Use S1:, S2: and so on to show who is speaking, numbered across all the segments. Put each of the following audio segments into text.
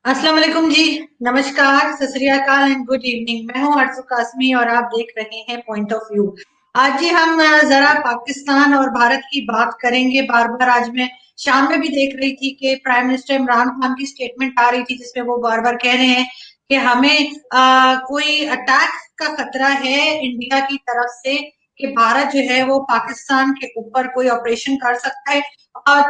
S1: अस्सलाम वालेकुम जी। नमस्कार, सत श्री अकाल एंड गुड इवनिंग। मैं हूं अर्ज़ू कासमी और आप देख रहे हैं पॉइंट ऑफ व्यू। आज जी हम जरा पाकिस्तान और भारत की बात करेंगे। बार बार आज मैं शाम में भी देख रही थी कि प्राइम मिनिस्टर इमरान खान की स्टेटमेंट आ रही थी जिसमें वो बार बार कह रहे हैं कि हमें कोई अटैक का खतरा है इंडिया की तरफ से, कि भारत जो है वो पाकिस्तान के ऊपर कोई ऑपरेशन कर सकता है।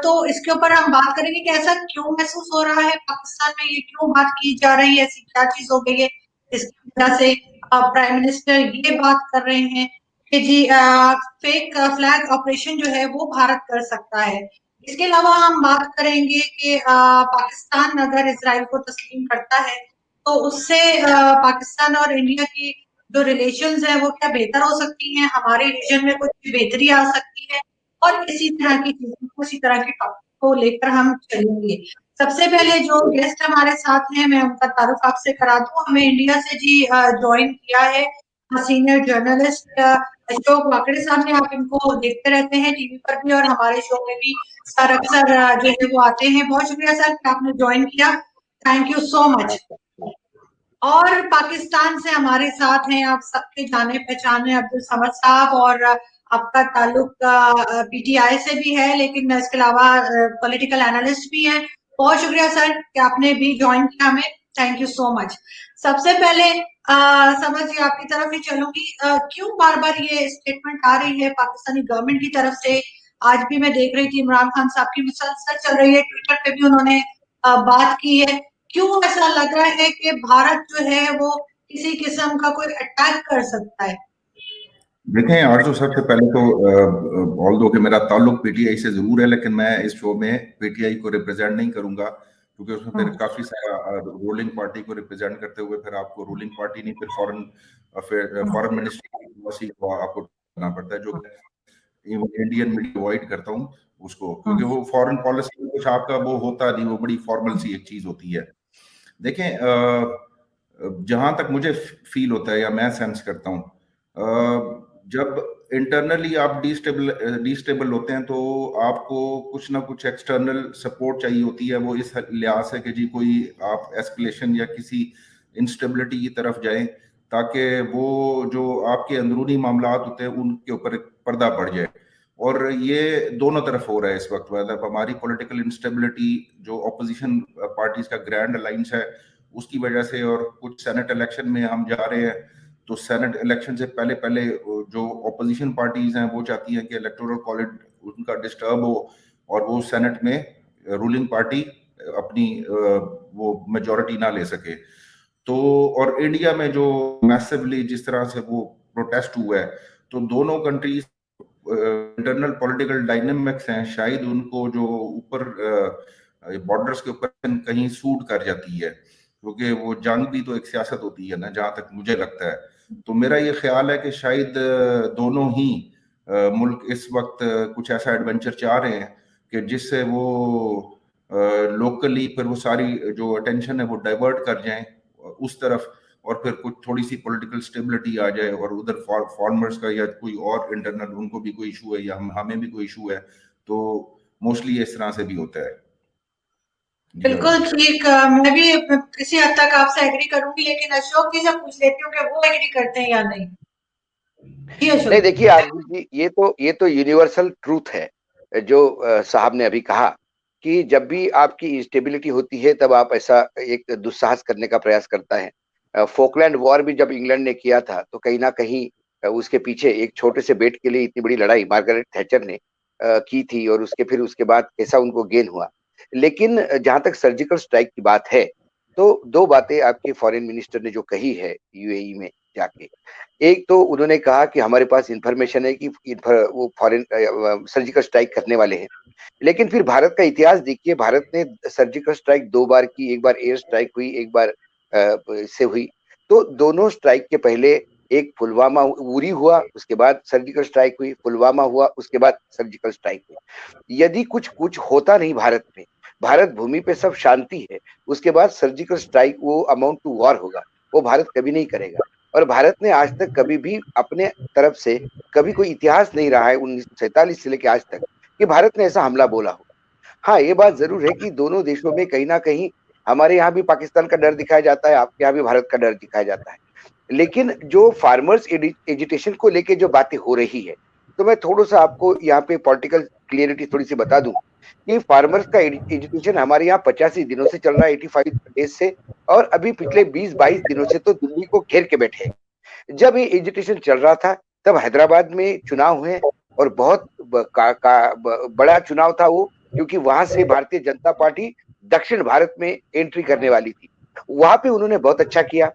S1: तो इसके ऊपर हम बात करेंगे कि ऐसा क्यों महसूस हो रहा है पाकिस्तान में, ये क्यों बात की जा रही है, ऐसी क्या चीज हो गई है इसकी वजह से प्राइम मिनिस्टर ये बात कर रहे हैं कि जी फेक फ्लैग ऑपरेशन जो है वो भारत कर सकता है। इसके अलावा हम बात करेंगे कि पाकिस्तान अगर इसराइल को तस्लीम करता है तो उससे पाकिस्तान और इंडिया की जो रिलेशंस है वो क्या बेहतर हो सकती हैं, हमारे रीजन में कुछ बेहतरी आ सकती है, और इसी तरह की चीजों को, इसी तरह के टॉपिक को लेकर हम चलेंगे। सबसे पहले जो गेस्ट हमारे साथ हैं मैं उनका तारुफ आपसे करा दूं। हमें इंडिया से जी ज्वाइन किया है सीनियर जर्नलिस्ट अशोक वाकड़े साहब ने। आप इनको देखते रहते हैं टीवी पर भी और हमारे शो में भी सर अक्सर जो है वो आते हैं। बहुत शुक्रिया सर कि आपने ज्वाइन किया। Thank you so much. और पाकिस्तान से हमारे साथ हैं आप सबके जाने पहचाने अब्दुल समद साहब, और आपका ताल्लुक पीटीआई से भी है लेकिन इसके अलावा पॉलिटिकल एनालिस्ट भी हैं। बहुत शुक्रिया सर कि आपने भी ज्वाइन किया हमें। Thank you so much. सबसे पहले समझ जी आपकी तरफ ही चलूंगी। क्यों बार बार ये स्टेटमेंट आ रही है पाकिस्तानी गवर्नमेंट की तरफ से? आज भी मैं देख रही थी इमरान खान साहब की मुसलसल चल रही है, ट्विटर पे भी उन्होंने बात की है। क्यों ऐसा लग रहा है कि भारत जो है वो किसी किस्म का कोई अटैक कर सकता है?
S2: देखें आरजू, सबसे पहले तो ऑल्दो कि मेरा ताल्लुक पीटीआई से जरूर है, लेकिन मैं इस शो में पीटीआई को रिप्रेजेंट नहीं करूंगा, क्योंकि उसमें फिर काफी सारा रूलिंग पार्टी को रिप्रेजेंट करते हुए फिर आपको रूलिंग पार्टी नहीं, फिर फॉरेन मिनिस्ट्री की पॉलिसी को आपको करना पड़ता है, जो इंडियन मीडिया अवॉइड करता हूँ उसको, क्योंकि वो फॉरेन पॉलिसी कुछ आपका वो होता नहीं, वो बड़ी फॉर्मल सी एक चीज होती है। देखें, जहां तक मुझे फील होता है या मैं सेंस करता हूँ, जब इंटरनली आप डिस्टेबल होते हैं तो आपको कुछ ना कुछ एक्सटर्नल सपोर्ट चाहिए होती है। वो इस लिहाज से कि जी कोई आप एस्केलेशन या किसी इंस्टेबिलिटी की तरफ जाएं, ताकि वो जो आपके अंदरूनी मामलात होते हैं उनके ऊपर एक पर्दा पड़ जाए। और ये दोनों तरफ हो रहा है इस वक्त। मतलब हमारी पॉलिटिकल इंस्टेबिलिटी, जो ऑपोजिशन पार्टीज का ग्रैंड अलायंस है, उसकी वजह से, और कुछ सेनेट इलेक्शन में हम जा रहे हैं, तो सेनेट इलेक्शन से पहले पहले जो ऑपोजिशन पार्टीज हैं वो चाहती हैं कि इलेक्टोरल कॉलेज उनका डिस्टर्ब हो और वो सेनेट में रूलिंग पार्टी अपनी वो मेजॉरिटी ना ले सके। तो और इंडिया में जो मैसिवली जिस तरह से वो प्रोटेस्ट हुआ है, तो दोनों कंट्रीज इंटरनल पॉलिटिकल डायनेमिक्स हैं, शायद उनको जो ऊपर बॉर्डर्स के ऊपर कहीं सूट कर जाती है, क्योंकि वो जंग भी तो एक सियासत होती है ना, जहां तक मुझे लगता है। तो मेरा ये ख्याल है कि शायद दोनों ही मुल्क इस वक्त कुछ ऐसा एडवेंचर चाह रहे हैं कि जिससे वो लोकली फिर वो सारी जो अटेंशन है वो डाइवर्ट कर जाएं उस तरफ, और फिर कुछ थोड़ी सी पॉलिटिकल स्टेबिलिटी आ जाए, और उधर फार्मर्स का या कोई और इंटरनल उनको भी कोई इशू है या हमें भी कोई इशू है, तो मोस्टली इस तरह से भी होता है। जी
S1: बिल्कुल ठीक। मैं भी किसी हद तक आपसे एग्री करूंगी, लेकिन अशोक जी से पूछ लेती हूँ कि वो एग्री करते हैं या नहीं। जी
S3: नहीं,
S1: अशोक
S3: देखिए आरती जी, ये तो यूनिवर्सल ट्रूथ है जो साहब ने अभी कहा कि जब भी आपकी इंस्टेबिलिटी होती है तब आप ऐसा एक दुस्साहस करने का प्रयास करता है। फोकलैंड वॉर भी जब इंग्लैंड ने किया था तो कहीं ना कहीं उसके पीछे एक छोटे से बेट के लिए इतनी बड़ी लड़ाई मार्गरेट थैचर ने की थी, और उसके बाद कैसा उनको गेन हुआ। लेकिन जहां तक सर्जिकल स्ट्राइक की बात है, तो दो बातें आपके फॉरेन मिनिस्टर ने जो कही है यूएई में जाके। एक तो उन्होंने कहा कि हमारे पास इंफॉर्मेशन है कि वो फॉरेन सर्जिकल स्ट्राइक करने वाले हैं। लेकिन फिर भारत का इतिहास देखिए, भारत ने सर्जिकल स्ट्राइक दो बार की, एक बार एयर स्ट्राइक हुई, एक बार से हुई। तो दोनों स्ट्राइक के पहले एक पुलवामा उरी हुआ, उसके बाद सर्जिकल स्ट्राइक हुई, पुलवामा हुआ, उसके बाद सर्जिकल स्ट्राइक हुई। यदि कुछ कुछ होता नहीं भारत में, भारत भूमि पे सब शांति है, उसके बाद सर्जिकल स्ट्राइक वो अमाउंट टू वॉर होगा, वो भारत कभी नहीं करेगा। और भारत ने आज तक कभी भी अपने तरफ से कभी कोई इतिहास नहीं रहा है 1947 से लेकर आज तक कि भारत ने ऐसा हमला बोला हो। हाँ, ये बात जरूर है कि दोनों देशों में कहीं ना कहीं हमारे यहाँ भी पाकिस्तान का डर दिखाया जाता है, आपके यहाँ भी भारत का डर दिखाया जाता है। लेकिन जो फार्मर्स एजिटेशन को लेके जो बातें हो रही है, तो मैं थोड़ा सा आपको यहाँ पे पॉलिटिकल क्लियरिटी थोड़ी सी बता दूं कि फार्मर्स का एजिटेशन हमारे यहाँ 85 दिनों से चल रहा है, 85 डेज से, और अभी पिछले 20-22 दिनों से तो दिल्ली को घेर के बैठे हैं। जब ये एजिटेशन चल रहा था तब हैदराबाद में चुनाव हुए और बहुत बड़ा चुनाव था वो, क्योंकि वहां से भारतीय जनता पार्टी दक्षिण भारत में एंट्री करने वाली थी। वहां पे उन्होंने बहुत अच्छा किया।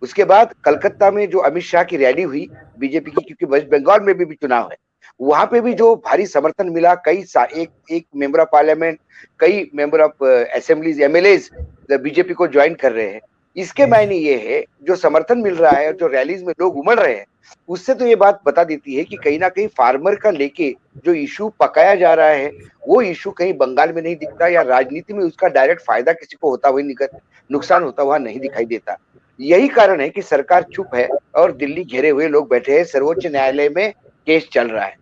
S3: उसके बाद कलकत्ता में जो अमित शाह की रैली हुई बीजेपी की, क्योंकि वेस्ट बंगाल में भी चुनाव है, वहां पे भी जो भारी समर्थन मिला, एक मेंबर ऑफ पार्लियामेंट, कई member of assemblies, MLAs BJP को ज्वाइन कर रहे हैं। इसके मायने ये है, जो समर्थन मिल रहा है और जो रैलीज में लोग उमड़ रहे हैं, उससे तो ये बात बता देती है कि कहीं ना कहीं फार्मर का लेके जो इशू पकाया जा रहा है, वो इशू कहीं बंगाल में नहीं दिखता, या राजनीति में उसका डायरेक्ट फायदा किसी को होता हुआ नुकसान होता हुआ नहीं दिखाई देता। यही कारण है कि सरकार चुप है और दिल्ली घेरे हुए लोग बैठे हैं, सर्वोच्च न्यायालय में केस चल रहा है।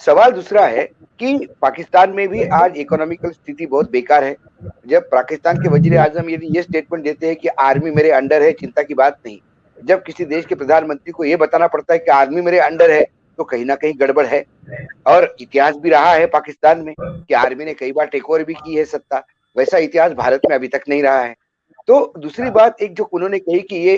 S3: सवाल दूसरा है कि पाकिस्तान में भी आज इकोनॉमिकल स्थिति बहुत बेकार है। जब पाकिस्तान के वजीर आजम यदि ये स्टेटमेंट देते हैं कि आर्मी मेरे अंडर है, चिंता की बात नहीं, जब किसी देश के प्रधानमंत्री को यह बताना पड़ता है कि आर्मी मेरे अंडर है, तो कहीं ना कहीं गड़बड़ है। और इतिहास भी रहा है पाकिस्तान में कि आर्मी ने कई बार टेक ओवर भी की है सत्ता, वैसा इतिहास भारत में अभी तक नहीं रहा है। तो दूसरी बात एक जो उन्होंने कही कि ये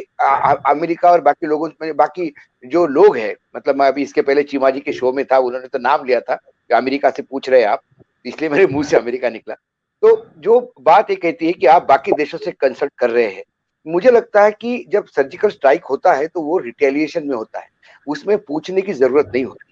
S3: अमेरिका और बाकी लोगों में, बाकी जो लोग हैं, मतलब मैं अभी इसके पहले चीमा जी के शो में था, उन्होंने तो नाम लिया था कि अमेरिका से पूछ रहे हैं आप, इसलिए मेरे मुंह से अमेरिका निकला। तो जो बात ये कहती है कि आप बाकी देशों से कंसल्ट कर रहे हैं, मुझे लगता है कि जब सर्जिकल स्ट्राइक होता है तो वो रिटेलिएशन में होता है, उसमें पूछने की जरूरत नहीं होती।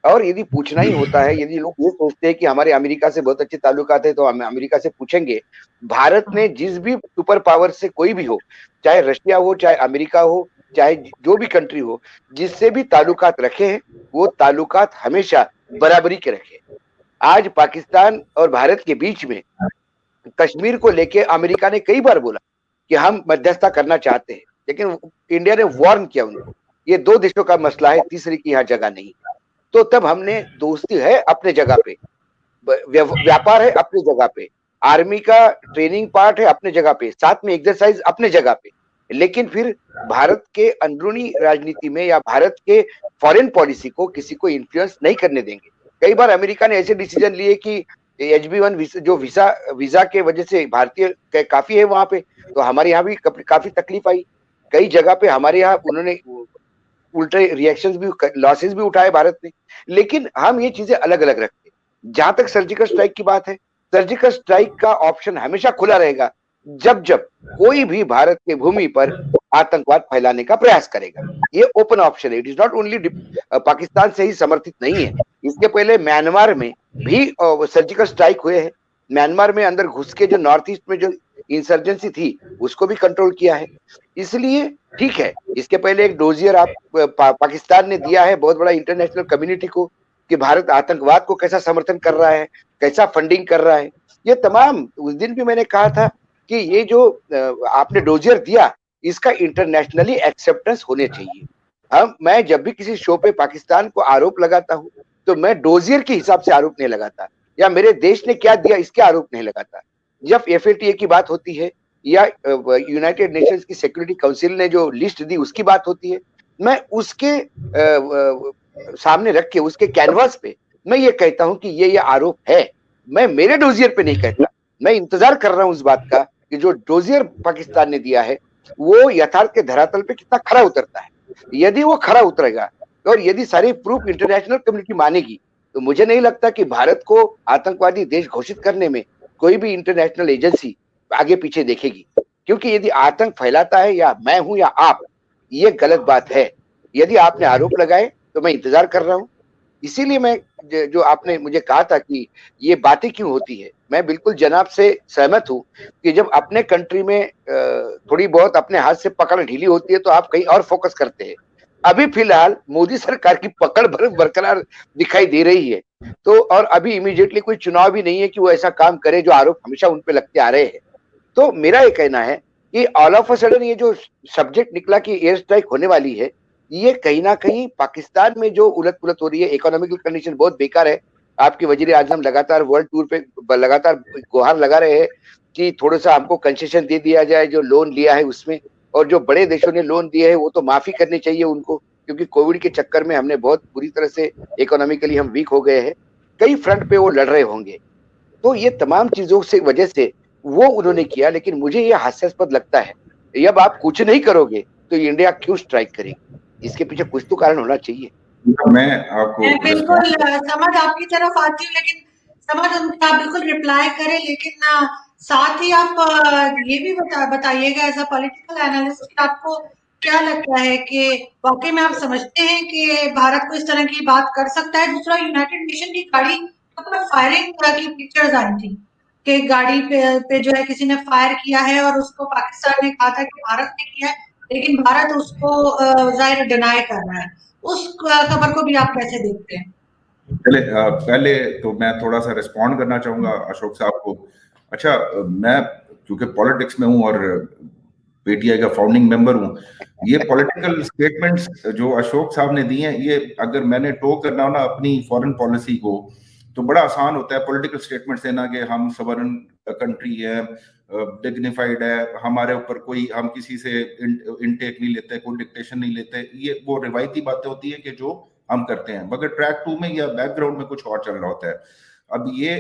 S3: और यदि पूछना ही होता है, यदि लोग ये सोचते हैं कि हमारे अमेरिका से बहुत अच्छे ताल्लुकात है तो हम अमेरिका से पूछेंगे, भारत ने जिस भी सुपर पावर से कोई भी हो, चाहे रशिया हो, चाहे अमेरिका हो, चाहे जो भी कंट्री हो, जिससे भी ताल्लुकात रखे हैं, वो ताल्लुकात हमेशा बराबरी के रखे। आज पाकिस्तान और भारत के बीच में कश्मीर को लेके अमेरिका ने कई बार बोला कि हम मध्यस्थता करना चाहते हैं, लेकिन इंडिया ने वार्न किया उनको, ये दो देशों का मसला है, तीसरी की यहाँ जगह नहीं। तो तब हमने, दोस्ती है अपने जगह पे, व्यापार है अपनी जगह पे, आर्मी का ट्रेनिंग पार्ट है अपने जगह पे, साथ में एक्सरसाइज अपने जगह पे, लेकिन फिर भारत के अंदरूनी राजनीति में या भारत के फॉरेन पॉलिसी को किसी को इन्फ्लुएंस नहीं करने देंगे। कई बार अमेरिका ने ऐसे डिसीजन लिए कि HB1 जो वीजा के वजह से भारतीय काफी है वहां पे, तो हमारे यहाँ भी काफी तकलीफ आई। कई जगह पे हमारे यहाँ उन्होंने उल्टे रिएक्शंस भी, लॉसेस भी उठाए भारत ने। लेकिन हम ये चीजें अलग अलग रखते हैं। जहां तक सर्जिकल स्ट्राइक की बात है, सर्जिकल स्ट्राइक का ऑप्शन हमेशा खुला रहेगा जब जब कोई भी भारत की भूमि पर आतंकवाद फैलाने का प्रयास करेगा। ये ओपन ऑप्शन है, it is not only Pakistan से ही समर्थित नहीं है। इसके पहले म्यांमार में भी सर्जिकल स्ट्राइक हुए हैं। म्यांमार में अंदर घुस के जो नॉर्थ ईस्ट में जो इंसर्जेंसी थी उसको भी कंट्रोल किया है। इसलिए ठीक है, इसके पहले एक डोजियर पाकिस्तान ने दिया है बहुत बड़ा इंटरनेशनल कम्युनिटी को कि भारत आतंकवाद को कैसा समर्थन कर रहा है, कैसा फंडिंग कर रहा है। ये तमाम, उस दिन भी मैंने कहा था कि ये जो आपने डोजियर दिया, इसका इंटरनेशनली एक्सेप्टेंस होने चाहिए। मैं जब भी किसी शो पे पाकिस्तान को आरोप लगाता हूँ तो मैं डोजियर के हिसाब से आरोप नहीं लगाता, या मेरे देश ने क्या दिया इसके आरोप नहीं लगाता। जब FATA की बात होती है या यूनाइटेड नेशंस की सिक्योरिटी काउंसिल ने जो लिस्ट दी उसकी बात होती है, मैं उसके सामने रख के, उसके कैनवास पे मैं ये कहता हूं कि ये आरोप है। मैं मेरे डोजियर पे नहीं कहता। मैं इंतजार कर रहा हूं उस बात का कि जो डोजियर पाकिस्तान ने दिया है वो यथार्थ के धरातल पे कितना खरा उतरता है। यदि वो खरा उतरेगा और यदि सारी प्रूफ इंटरनेशनल कम्युनिटी मानेगी, तो मुझे नहीं लगता कि भारत को आतंकवादी देश घोषित करने में कोई भी इंटरनेशनल एजेंसी आगे पीछे देखेगी। क्योंकि यदि आतंक फैलाता है या मैं हूं या आप, ये गलत बात है। यदि आपने आरोप लगाए तो मैं इंतजार कर रहा हूं। इसीलिए मैं, जो आपने मुझे कहा था कि ये बातें क्यों होती है, मैं बिल्कुल जनाब से सहमत हूं कि जब अपने कंट्री में थोड़ी बहुत अपने हाथ से पकड़ ढीली होती है तो आप कहीं और फोकस करते हैं। अभी फिलहाल मोदी सरकार की पकड़ बरकरार दिखाई दे रही है, तो और अभी इमीडिएटली कोई चुनाव भी नहीं है कि वो ऐसा काम करे जो आरोप हमेशा उन पे लगते आ रहे हैं। तो मेरा ये कहना है कि ऑल ऑफ अ सडन ये जो सब्जेक्ट निकला कि एयर स्ट्राइक होने वाली है, ये कहीं ना कहीं पाकिस्तान में जो उलट पुलट हो रही है, इकोनॉमिकल कंडीशन बहुत बेकार है। आपके वजीर आजम लगातार वर्ल्ड टूर पे लगातार गुहार लगा रहे हैं कि थोड़ा सा हमको कंसेशन दे दिया जाए जो लोन लिया है उसमें, और जो बड़े देशों ने लोन दिए है वो तो माफी करनी चाहिए उनको, क्योंकि कोविड के चक्कर में हमने बहुत बुरी तरह से इकोनॉमिकली हम वीक हो गए हैं। कई फ्रंट पे वो लड़ रहे होंगे, तो ये तमाम चीजों से वजह से वो उन्होंने किया। लेकिन मुझे ये हास्यास्पद लगता है, जब आप कुछ नहीं करोगे तो इंडिया क्यों स्ट्राइक करेगी? इसके पीछे कुछ तो कारण होना चाहिए।
S2: मैं आपको
S1: मैं बिल्कुल समझ आपकी तरफ आती हूँ, लेकिन समझ आप बिल्कुल रिप्लाई करें, लेकिन साथ ही आप ये भी बताइएगा एज अ पॉलिटिकल एनालिस्ट, आपको क्या लगता है कि वाकई में आप समझते हैं कि भारत को इस तरह की बात कर सकता है? दूसरा, यूनाइटेड नेशन की गाड़ी पर फायरिंग की पिक्चर्स आई थी कि गाड़ी पे जो है किसी ने फायर किया है और उसको पाकिस्तान ने कहा था कि भारत ने किया है, लेकिन भारत उसको जाहिर डिनाई कर रहा है। उस खबर को भी आप कैसे देखते हैं?
S2: चले पहले तो मैं थोड़ा सा रिस्पॉन्ड करना चाहूंगा अशोक साहब को। अच्छा, मैं क्योंकि पॉलिटिक्स में हूं और पीटीआई का फाउंडिंग मेंबर हूं, ये पॉलिटिकल स्टेटमेंट्स जो अशोक साहब ने दिए हैं, ये अगर मैंने टो करना हो ना अपनी फॉरेन पॉलिसी को, तो बड़ा आसान होता है पॉलिटिकल स्टेटमेंट्स देना कि हम सवर्न कंट्री है, डिग्निफाइड है, हमारे ऊपर कोई, हम किसी से इनटेक नहीं लेते, कोई डिक्टेशन नहीं लेते। ये वो रिवायती बातें होती है कि जो हम करते हैं, मगर ट्रैक 2 में या बैकग्राउंड में कुछ और चल रहा होता है। अब ये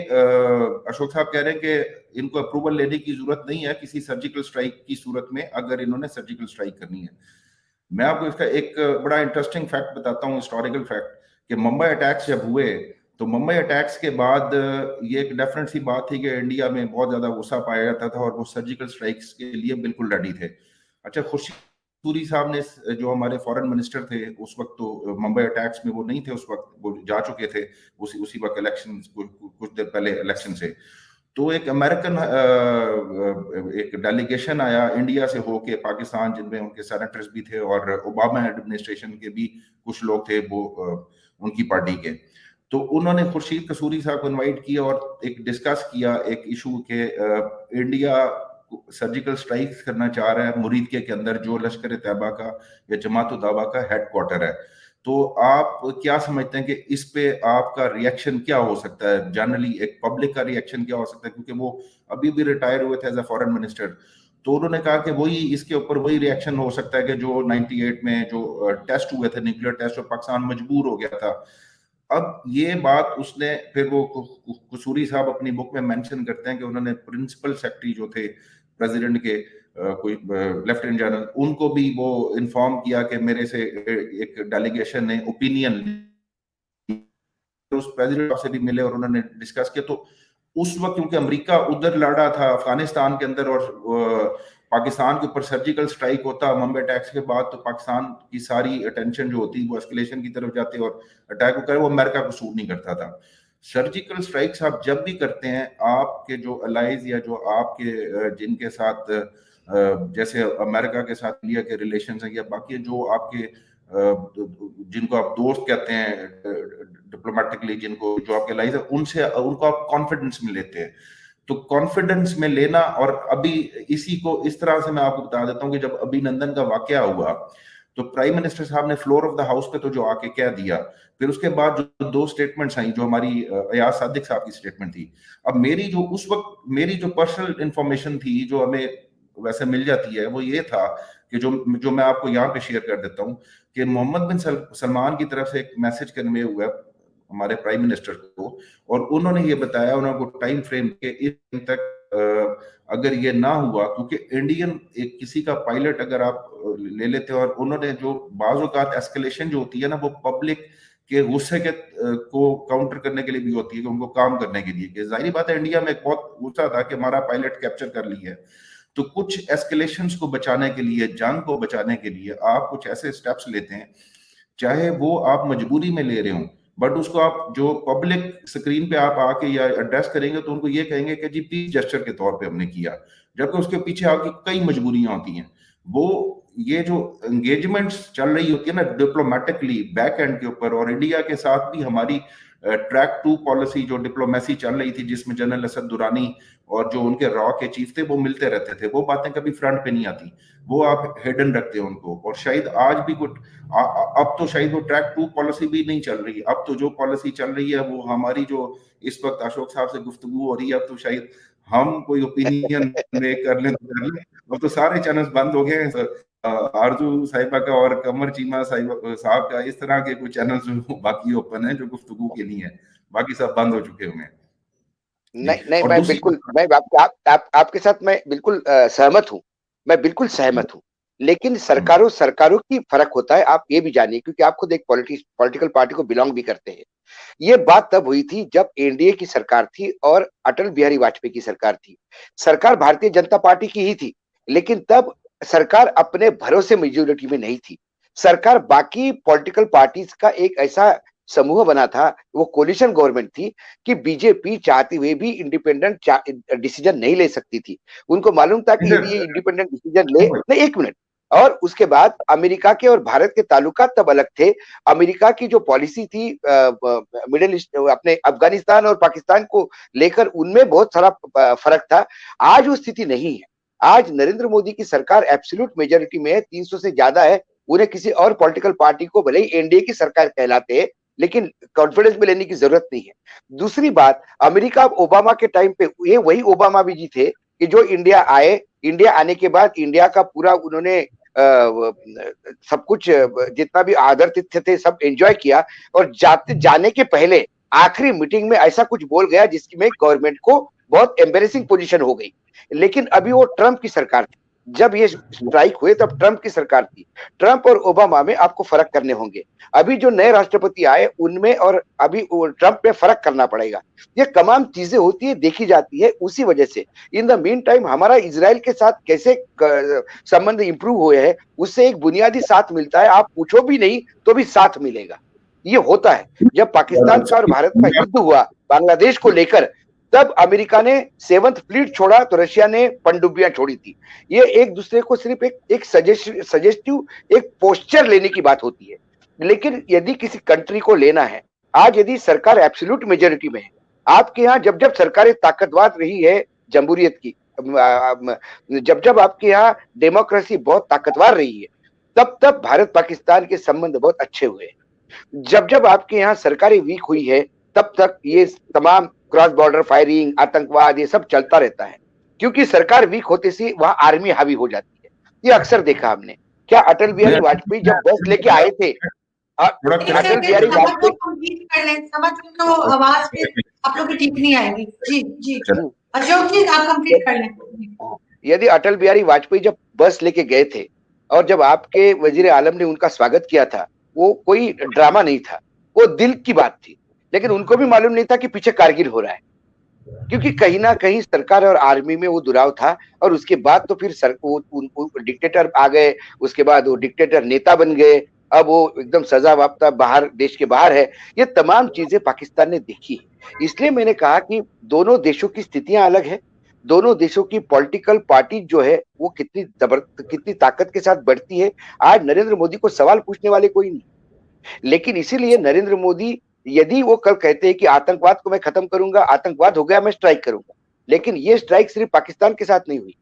S2: अशोक साहब कह रहे हैं कि इनको अप्रूवल लेने की जरूरत नहीं है किसी सर्जिकल स्ट्राइक की सूरत में, अगर इन्होंने सर्जिकल स्ट्राइक करनी है। मैं आपको इसका एक बड़ा इंटरेस्टिंग फैक्ट बताता हूँ, हिस्टोरिकल फैक्ट, कि मुंबई अटैक्स जब हुए तो मुंबई अटैक्स के बाद ये एक डेफिनेट सी बात थी कि इंडिया में बहुत ज्यादा गुस्सा पाया जाता था और वो सर्जिकल स्ट्राइक्स के लिए बिल्कुल रेडी थे। अच्छा, खुर्शीद सूरी साहब ने, जो हमारे फॉरेन मिनिस्टर थे उस वक्त, तो मुंबई अटैक्स में वो नहीं थे उस वक्त, वो जा चुके थे उसी वक्त इलेक्शन, कुछ देर पहले इलेक्शन से। तो एक अमेरिकन एक डेलीगेशन आया इंडिया से होके पाकिस्तान, जिनमें उनके सेनेटर्स भी थे और ओबामा एडमिनिस्ट्रेशन के भी कुछ लोग थे वो उनकी पार्टी के। तो उन्होंने खुर्शीद कसूरी साहब को इनवाइट किया और एक डिस्कस किया एक इशू के इंडिया सर्जिकल स्ट्राइक करना चाह रहा है मुरीदके के अंदर, जो लश्कर तैयबा का या जमात दावा का हेडक्वार्टर है। तो आप क्या समझते हैं कि इस पे आपका रिएक्शन क्या हो सकता है? जनरली एक पब्लिक का रिएक्शन क्या हो सकता है, क्योंकि वो अभी भी रिटायर हुए थे एज अ फॉरेन मिनिस्टर। तो उन्होंने कहा कि वही, इसके ऊपर वही रिएक्शन हो सकता है कि जो 98 में जो टेस्ट हुए थे, न्यूक्लियर टेस्ट, और पाकिस्तान मजबूर हो गया था। अब ये बात उसने फिर वो कसूरी साहब अपनी बुक में मेंशन करते हैं कि उन्होंने प्रिंसिपल सेक्रेटरी जो थे प्रेसिडेंट के, कोई लेफ्टिनेंट जनरल, उनको भी वो इन्फॉर्म किया कि मेरे से एक डेलीगेशन ने ओपिनियन, उस प्रेसिडेंट से भी मिले और उन्होंने डिस्कस किया। तो उस वक्त क्योंकि अमेरिका उधर लड़ा था अफगानिस्तान के अंदर और पाकिस्तान के ऊपर सर्जिकल स्ट्राइक होता मुंबई अटैक्स के बाद, तो पाकिस्तान की सारी अटेंशन जो होती वो एस्केलेशन की तरफ जाती और अटैक को करे, वो अमेरिका को सूट नहीं करता था। सर्जिकल स्ट्राइक्स आप जब भी करते हैं, आपके जो अलाइज या जो आपके जिनके साथ जैसे अमेरिका के साथ इंडिया के रिलेशन है, या बाकी जो आपके जिनको आप दोस्त कहते हैं डिप्लोमेटिकली, जिनको जो आपके लाइज है, उनसे उनको आप कॉन्फिडेंस में लेते हैं। तो कॉन्फिडेंस में लेना, और अभी इसी को इस तरह से मैं आपको बता देता हूँ कि जब अभिनंदन का वाकया हुआ तो प्राइम मिनिस्टर साहब ने फ्लोर ऑफ द हाउस पे तो जो आके कह दिया, फिर उसके बाद जो दो स्टेटमेंट्स आई, जो हमारी अयाज सादिक साहब की स्टेटमेंट थी। अब मेरी जो उस वक्त मेरी जो पर्सनल इंफॉर्मेशन थी जो हमें वैसे मिल जाती है, वो ये था कि जो मैं आपको यहाँ पे शेयर कर देता हूँ कि मोहम्मद बिन सलमान की तरफ से एक मैसेज कन्वे हुआ हमारे प्राइम मिनिस्टर को, और उन्होंने ये बताया, उनको टाइम फ्रेम के इस दिन तक अगर ये ना हुआ, क्योंकि इंडियन एक किसी का पायलट अगर आप ले लेते हो, और उन्होंने जो बाज़ औक़ात एस्केलेशन जो होती है ना, वो पब्लिक के गुस्से के को काउंटर करने के लिए भी होती है, कि उनको काम करने के लिए, कि जाहिर बात है इंडिया में एक बहुत गुस्सा था कि हमारा पायलट कैप्चर कर लिया है। तो कुछ एस्केलेशंस को बचाने के लिए, जंग को बचाने के लिए आप कुछ ऐसे स्टेप्स लेते हैं, चाहे वो आप मजबूरी में ले रहे हो, बट उसको आप जो पब्लिक स्क्रीन पे आप आके या एड्रेस करेंगे तो उनको ये कहेंगे कि जी पीस जेस्चर के तौर पे हमने किया, जबकि उसके पीछे आपकी कई मजबूरियां होती हैं। वो ये जो एंगेजमेंट्स चल रही होती है ना डिप्लोमेटिकली बैक एंड के ऊपर, और इंडिया के साथ भी हमारी ट्रैक 2 पॉलिसी जो डिप्लोमेसी चल रही थी, जिसमें जनरल असद दुरानी और जो उनके रॉ के चीफ थे वो मिलते रहते थे, वो बातें कभी फ्रंट पे नहीं आती, वो आप हिडन रखते हो उनको। और शायद आज भी कुछ अब तो शायद वो ट्रैक 2 पॉलिसी भी नहीं चल रही, अब तो जो पॉलिसी चल रही है वो हमारी जो इस वक्त अशोक साहब से गुफ्तगू हो रही है, अब तो शायद हम कोई ओपिनियन मेक कर लें तो कर लें। अब तो सारे चैनल्स बंद हो गए हैं। आरजू साहिबा का और कमर चीमा साहब का इस तरह के कुछ चैनल्स बाकी ओपन है जो गुफ्तगू के लिए है, बाकी सब बंद हो चुके हुए हैं।
S3: नहीं नहीं,
S2: और
S3: मैं
S2: दूसरी
S3: बिल्कुल, मैं आपके साथ मैं बिल्कुल सहमत हूँ, मैं बिल्कुल सहमत हूँ। लेकिन सरकारों की फर्क होता है, आप ये भी जानिए, क्योंकि आप खुद एक पॉलिटिकल पार्टी को बिलोंग भी करते हैं। ये बात तब हुई थी जब एनडीए की सरकार थी और अटल बिहारी वाजपेयी की सरकार थी। सरकार भारतीय जनता पार्टी की ही थी, लेकिन तब सरकार अपने भरोसे मेजोरिटी में नहीं थी। सरकार बाकी पॉलिटिकल पार्टीज का एक ऐसा समूह बना था, वो कोलिशन गवर्नमेंट थी, कि बीजेपी चाहते हुए भी इंडिपेंडेंट डिसीजन नहीं ले सकती थी। उनको मालूम था कि यदि ये इंडिपेंडेंट डिसीजन ले, नहीं एक मिनट, और उसके बाद अमेरिका के और भारत के ताल्लुकात तब अलग थे। अमेरिका की जो पॉलिसी थी मिडिल ईस्ट, अपने अफगानिस्तान और पाकिस्तान को लेकर, उनमें बहुत सारा फर्क था। आज वो स्थिति नहीं है। आज नरेंद्र मोदी की सरकार एब्सोल्यूट मेजोरिटी में है, 300 से ज्यादा है। उन्हें किसी और पॉलिटिकल पार्टी को, भले ही एनडीए की सरकार कहलाते हैं, लेकिन कॉन्फिडेंस में लेने की जरूरत नहीं है। दूसरी बात, अमेरिका ओबामा के टाइम पे, ये वही ओबामा भी जी थे कि जो इंडिया आए, इंडिया आने के बाद इंडिया का पूरा उन्होंने सब कुछ, जितना भी आदर-तिथ्य थे सब एंजॉय किया, और जाने के पहले आखिरी मीटिंग में ऐसा कुछ बोल गया जिसमें गवर्नमेंट को बहुत एम्बैरेसिंग पोजीशन हो गई। लेकिन अभी वो ट्रंप की सरकार थी, जब ये स्ट्राइक हुए तब ट्रंप की सरकार थी। ट्रंप और ओबामा में आपको फर्क करने होंगे। अभी जो नए राष्ट्रपति आए उनमें और अभी ट्रंप में फर्क करना पड़ेगा। ये तमाम चीजें होती है, देखी जाती है, उसी वजह से। इन द मीन टाइम हमारा इजराइल के साथ कैसे संबंध इंप्रूव हुए हैं, उससे एक बुनियादी साथ मिलता है। आप पूछो भी नहीं तो भी साथ मिलेगा। ये होता है। जब पाकिस्तान का और भारत का युद्ध हुआ बांग्लादेश को लेकर, तब अमेरिका ने 7th फ्लीट छोड़ा तो रशिया ने पनडुब्बियां छोड़ी थी। ये एक दूसरे को सिर्फ एक सजेस्टिव, एक पोस्चर लेने की बात होती है। लेकिन यदि किसी कंट्री को लेना है, आज यदि सरकार एब्सोल्यूट मेजोरिटी में है, आपके यहाँ जब जब सरकारें ताकतवर रही है जमहूरियत की, जब जब आपके यहाँ डेमोक्रेसी बहुत ताकतवर रही है, तब तब भारत पाकिस्तान के संबंध बहुत अच्छे हुए। जब जब आपके यहाँ सरकारें वीक हुई है, तब तक ये तमाम क्रॉस बॉर्डर फायरिंग, आतंकवाद, ये सब चलता रहता है। क्योंकि सरकार वीक होते से वहां आर्मी हावी हो जाती है। ये अक्सर देखा हमने। क्या अटल बिहारी वाजपेयी जब बस लेके आए थे, अटल बिहारी वाजपेयी,
S1: समझ को आवाज फिर आप लोग की ठीक नहीं आएगी। जी जी अशोक जी, आप कंप्लीट कर लें।
S3: यदि अटल बिहारी वाजपेयी जब बस लेके गए थे और जब आपके वजीर आलम ने उनका स्वागत किया था, वो कोई ड्रामा नहीं था, वो दिल की बात थी। लेकिन उनको भी मालूम नहीं था कि पीछे कारगिल हो रहा है, क्योंकि कहीं ना कहीं सरकार और आर्मी में वो दुराव था। और उसके बाद तो फिर वो डिक्टेटर आ गए, उसके बाद वो डिक्टेटर नेता बन गए, अब वो एकदम सजायाफ्ता बाहर, देश के बाहर है। ये तमाम चीजें पाकिस्तान ने देखी है। इसलिए मैंने कहा कि दोनों देशों की स्थितियां अलग है, दोनों देशों की पॉलिटिकल पार्टी जो है वो कितनी ताकत के साथ बढ़ती है। आज नरेंद्र मोदी को सवाल पूछने वाले कोई नहीं, लेकिन इसीलिए नरेंद्र मोदी, यदि वो कल कहते हैं कि आतंकवाद को मैं खत्म करूंगा, आतंकवाद हो गया, मैं स्ट्राइक करूंगा, लेकिन ये स्ट्राइक सिर्फ पाकिस्तान के साथ नहीं हुई।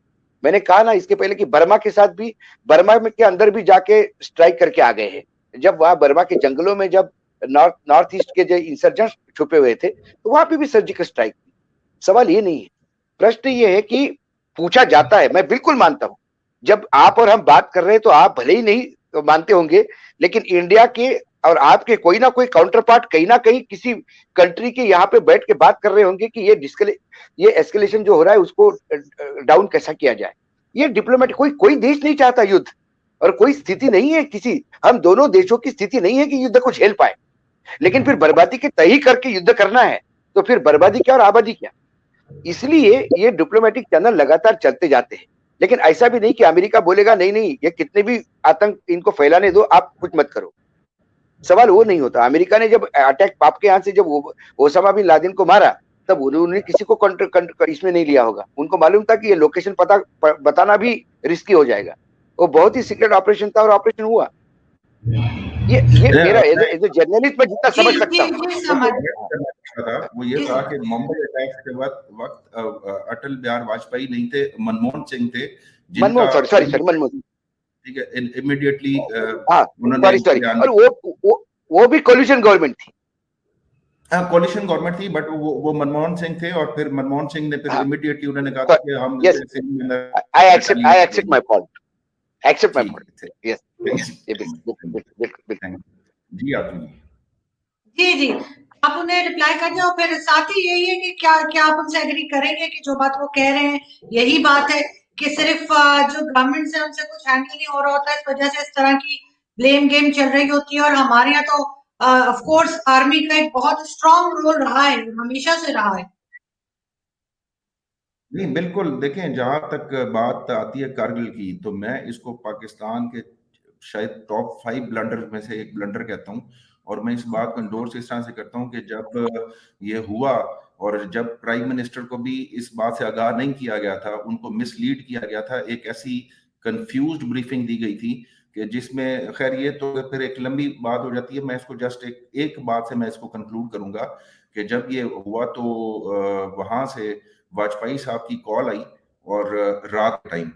S3: मैंने कहा ना इसके पहले कि बर्मा के साथ भी, बर्मा में के अंदर भी जाके स्ट्राइक करके आ गए हैं। जब वहां बर्मा के जंगलों में जब नॉर्थ ईस्ट के जो इंसर्जेंट्स छुपे हुए थे, तो वहां पे भी सर्जिकल स्ट्राइक थी। सवाल ये नहीं है, प्रश्न ये है कि पूछा जाता है, मैं बिल्कुल मानता हूं, जब आप और हम बात कर रहे हैं तो आप भले ही नहीं मानते होंगे, लेकिन इंडिया के और आपके कोई ना कोई काउंटर पार्ट कहीं ना कहीं किसी कंट्री के यहाँ पे बैठ के बात कर रहे होंगे कि ये एस्केलेशन जो हो रहा है उसको डाउन कैसा किया जाए। ये डिप्लोमेट, कोई देश नहीं चाहता युद्ध, और कोई स्थिति नहीं है किसी, हम दोनों देशों की स्थिति नहीं है कि युद्ध को झेल पाए। लेकिन फिर बर्बादी के तय करके युद्ध करना है तो फिर बर्बादी क्या और आबादी क्या। इसलिए ये डिप्लोमेटिक चैनल लगातार चलते जाते हैं। लेकिन ऐसा भी नहीं कि अमेरिका बोलेगा नहीं नहीं, ये कितने भी आतंक इनको फैलाने दो, आप कुछ मत करो। सवाल वो नहीं होता। अमेरिका ने जब अटैक आपके यहाँ से जब ओसामा बिन लादेन को मारा, तब उन्होंने किसी को इसमें नहीं लिया होगा। उनको मालूम था कि ये लोकेशन बताना भी रिस्की हो जाएगा। वो बहुत ही सीक्रेट ऑपरेशन था और ऑपरेशन हुआ। ये मेरा एज ए जर्नलिस्ट में जितना समझ सकता हूँ
S2: वो ये था कि मुंबई अटैक के वक्त अटल बिहारी वाजपेयी नहीं थे, मनमोहन सिंह थे,
S3: मनमोहन, सॉरी मनमोहन,
S2: ठीक है, इमीडिएटली
S3: और वो भी कोलिशन गवर्नमेंट थी।
S2: कोलिशन गवर्नमेंट थी, बट वो मनमोहन सिंह थे, और फिर मनमोहन सिंह ने फिर
S3: हाँ,
S2: इमीडिएटली उन्होंने कहा था कि हम
S3: yes, I accept my point, accept my
S2: ठीक
S3: पॉइंट।
S2: थे।
S3: यस, ये
S2: थैंक
S3: बिल्कुल बिल्कुल बिल्कुल।
S2: यू जी, आप जी।
S1: जी जी, आप उन्हें रिप्लाई कर दो। फिर साथ ही यही है कि क्या क्या आप उनसे एग्री करेंगे कि जो बात वो कह रहे हैं यही बात है, कि सिर्फ जो गवर्नमेंट से उनसे कुछ हैंडल नहीं हो रहा होता है, इस वजह से इस तरह की ब्लेम गेम चल रही होती है। और हमारे यहाँ तो ऑफ कोर्स आर्मी का एक बहुत स्ट्रांग रोल रहा है, हमेशा से रहा है।
S2: नहीं, बिल्कुल, देखें, जहां तक बात आती है कारगिल की, तो मैं इसको पाकिस्तान के शायद टॉप 5 ब्लंडर में से एक ब्लंडर कहता हूं। और मैं इस बात को इंडोर्स इस तरह से करता हूं कि जब ये हुआ, और जब प्राइम मिनिस्टर को भी इस बात से आगाह नहीं किया गया था, उनको मिसलीड किया गया था, एक ऐसी कंफ्यूज्ड ब्रीफिंग दी गई थी कि जिसमें, खैर ये तो फिर एक लंबी बात हो जाती है। मैं इसको जस्ट एक बात से मैं इसको कंक्लूड करूंगा कि जब ये हुआ तो वहां से वाजपेयी साहब की कॉल आई, और रात टाइम,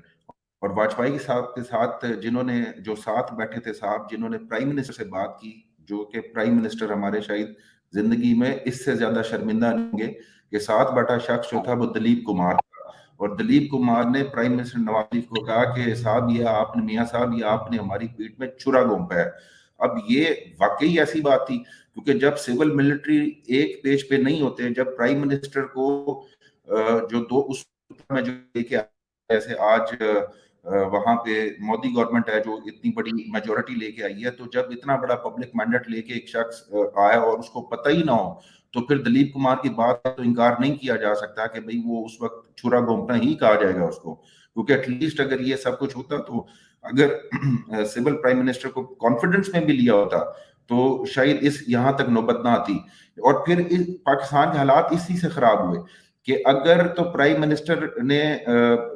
S2: और वाजपेयी साहब के साथ जिन्होंने, जो साथ बैठे थे साहब, जिन्होंने प्राइम मिनिस्टर से बात की, जो कि प्राइम मिनिस्टर हमारे शायद जिंदगी में इससे ज्यादा शर्मिंदा नहीं होंगे कि साथ बैठा शख्स जो था वो दिलीप कुमार था। और दिलीप कुमार ने प्राइम मिनिस्टर नवाज शरीफ को कहा कि साहब, ये आपने, मियां साहब, ये आपने हमारी पीठ में छुरा घोंपा है। अब ये वाकई ऐसी बात थी, क्योंकि जब सिविल मिलिट्री एक पेज पे नहीं होते, जब प्राइम मिनिस्टर को जो दो उस में जो लेके आया, जैसे आज वहां पे मोदी गवर्नमेंट है जो इतनी बड़ी मेजोरिटी लेके आई है, तो जब इतना बड़ा पब्लिक मैंडेट लेके एक शख्स आया और उसको पता ही ना हो, तो फिर दिलीप कुमार की बात का तो इनकार नहीं किया जा सकता कि भाई वो उस वक्त छुरा घोंपना ही कहा जाएगा उसको। क्योंकि एटलीस्ट अगर ये सब कुछ होता, तो अगर सिविल प्राइम मिनिस्टर को कॉन्फिडेंस में भी लिया होता, तो शायद इस यहां तक नौबत ना आती। और फिर इस पाकिस्तान के हालात इसी से खराब हुए कि अगर तो प्राइम मिनिस्टर ने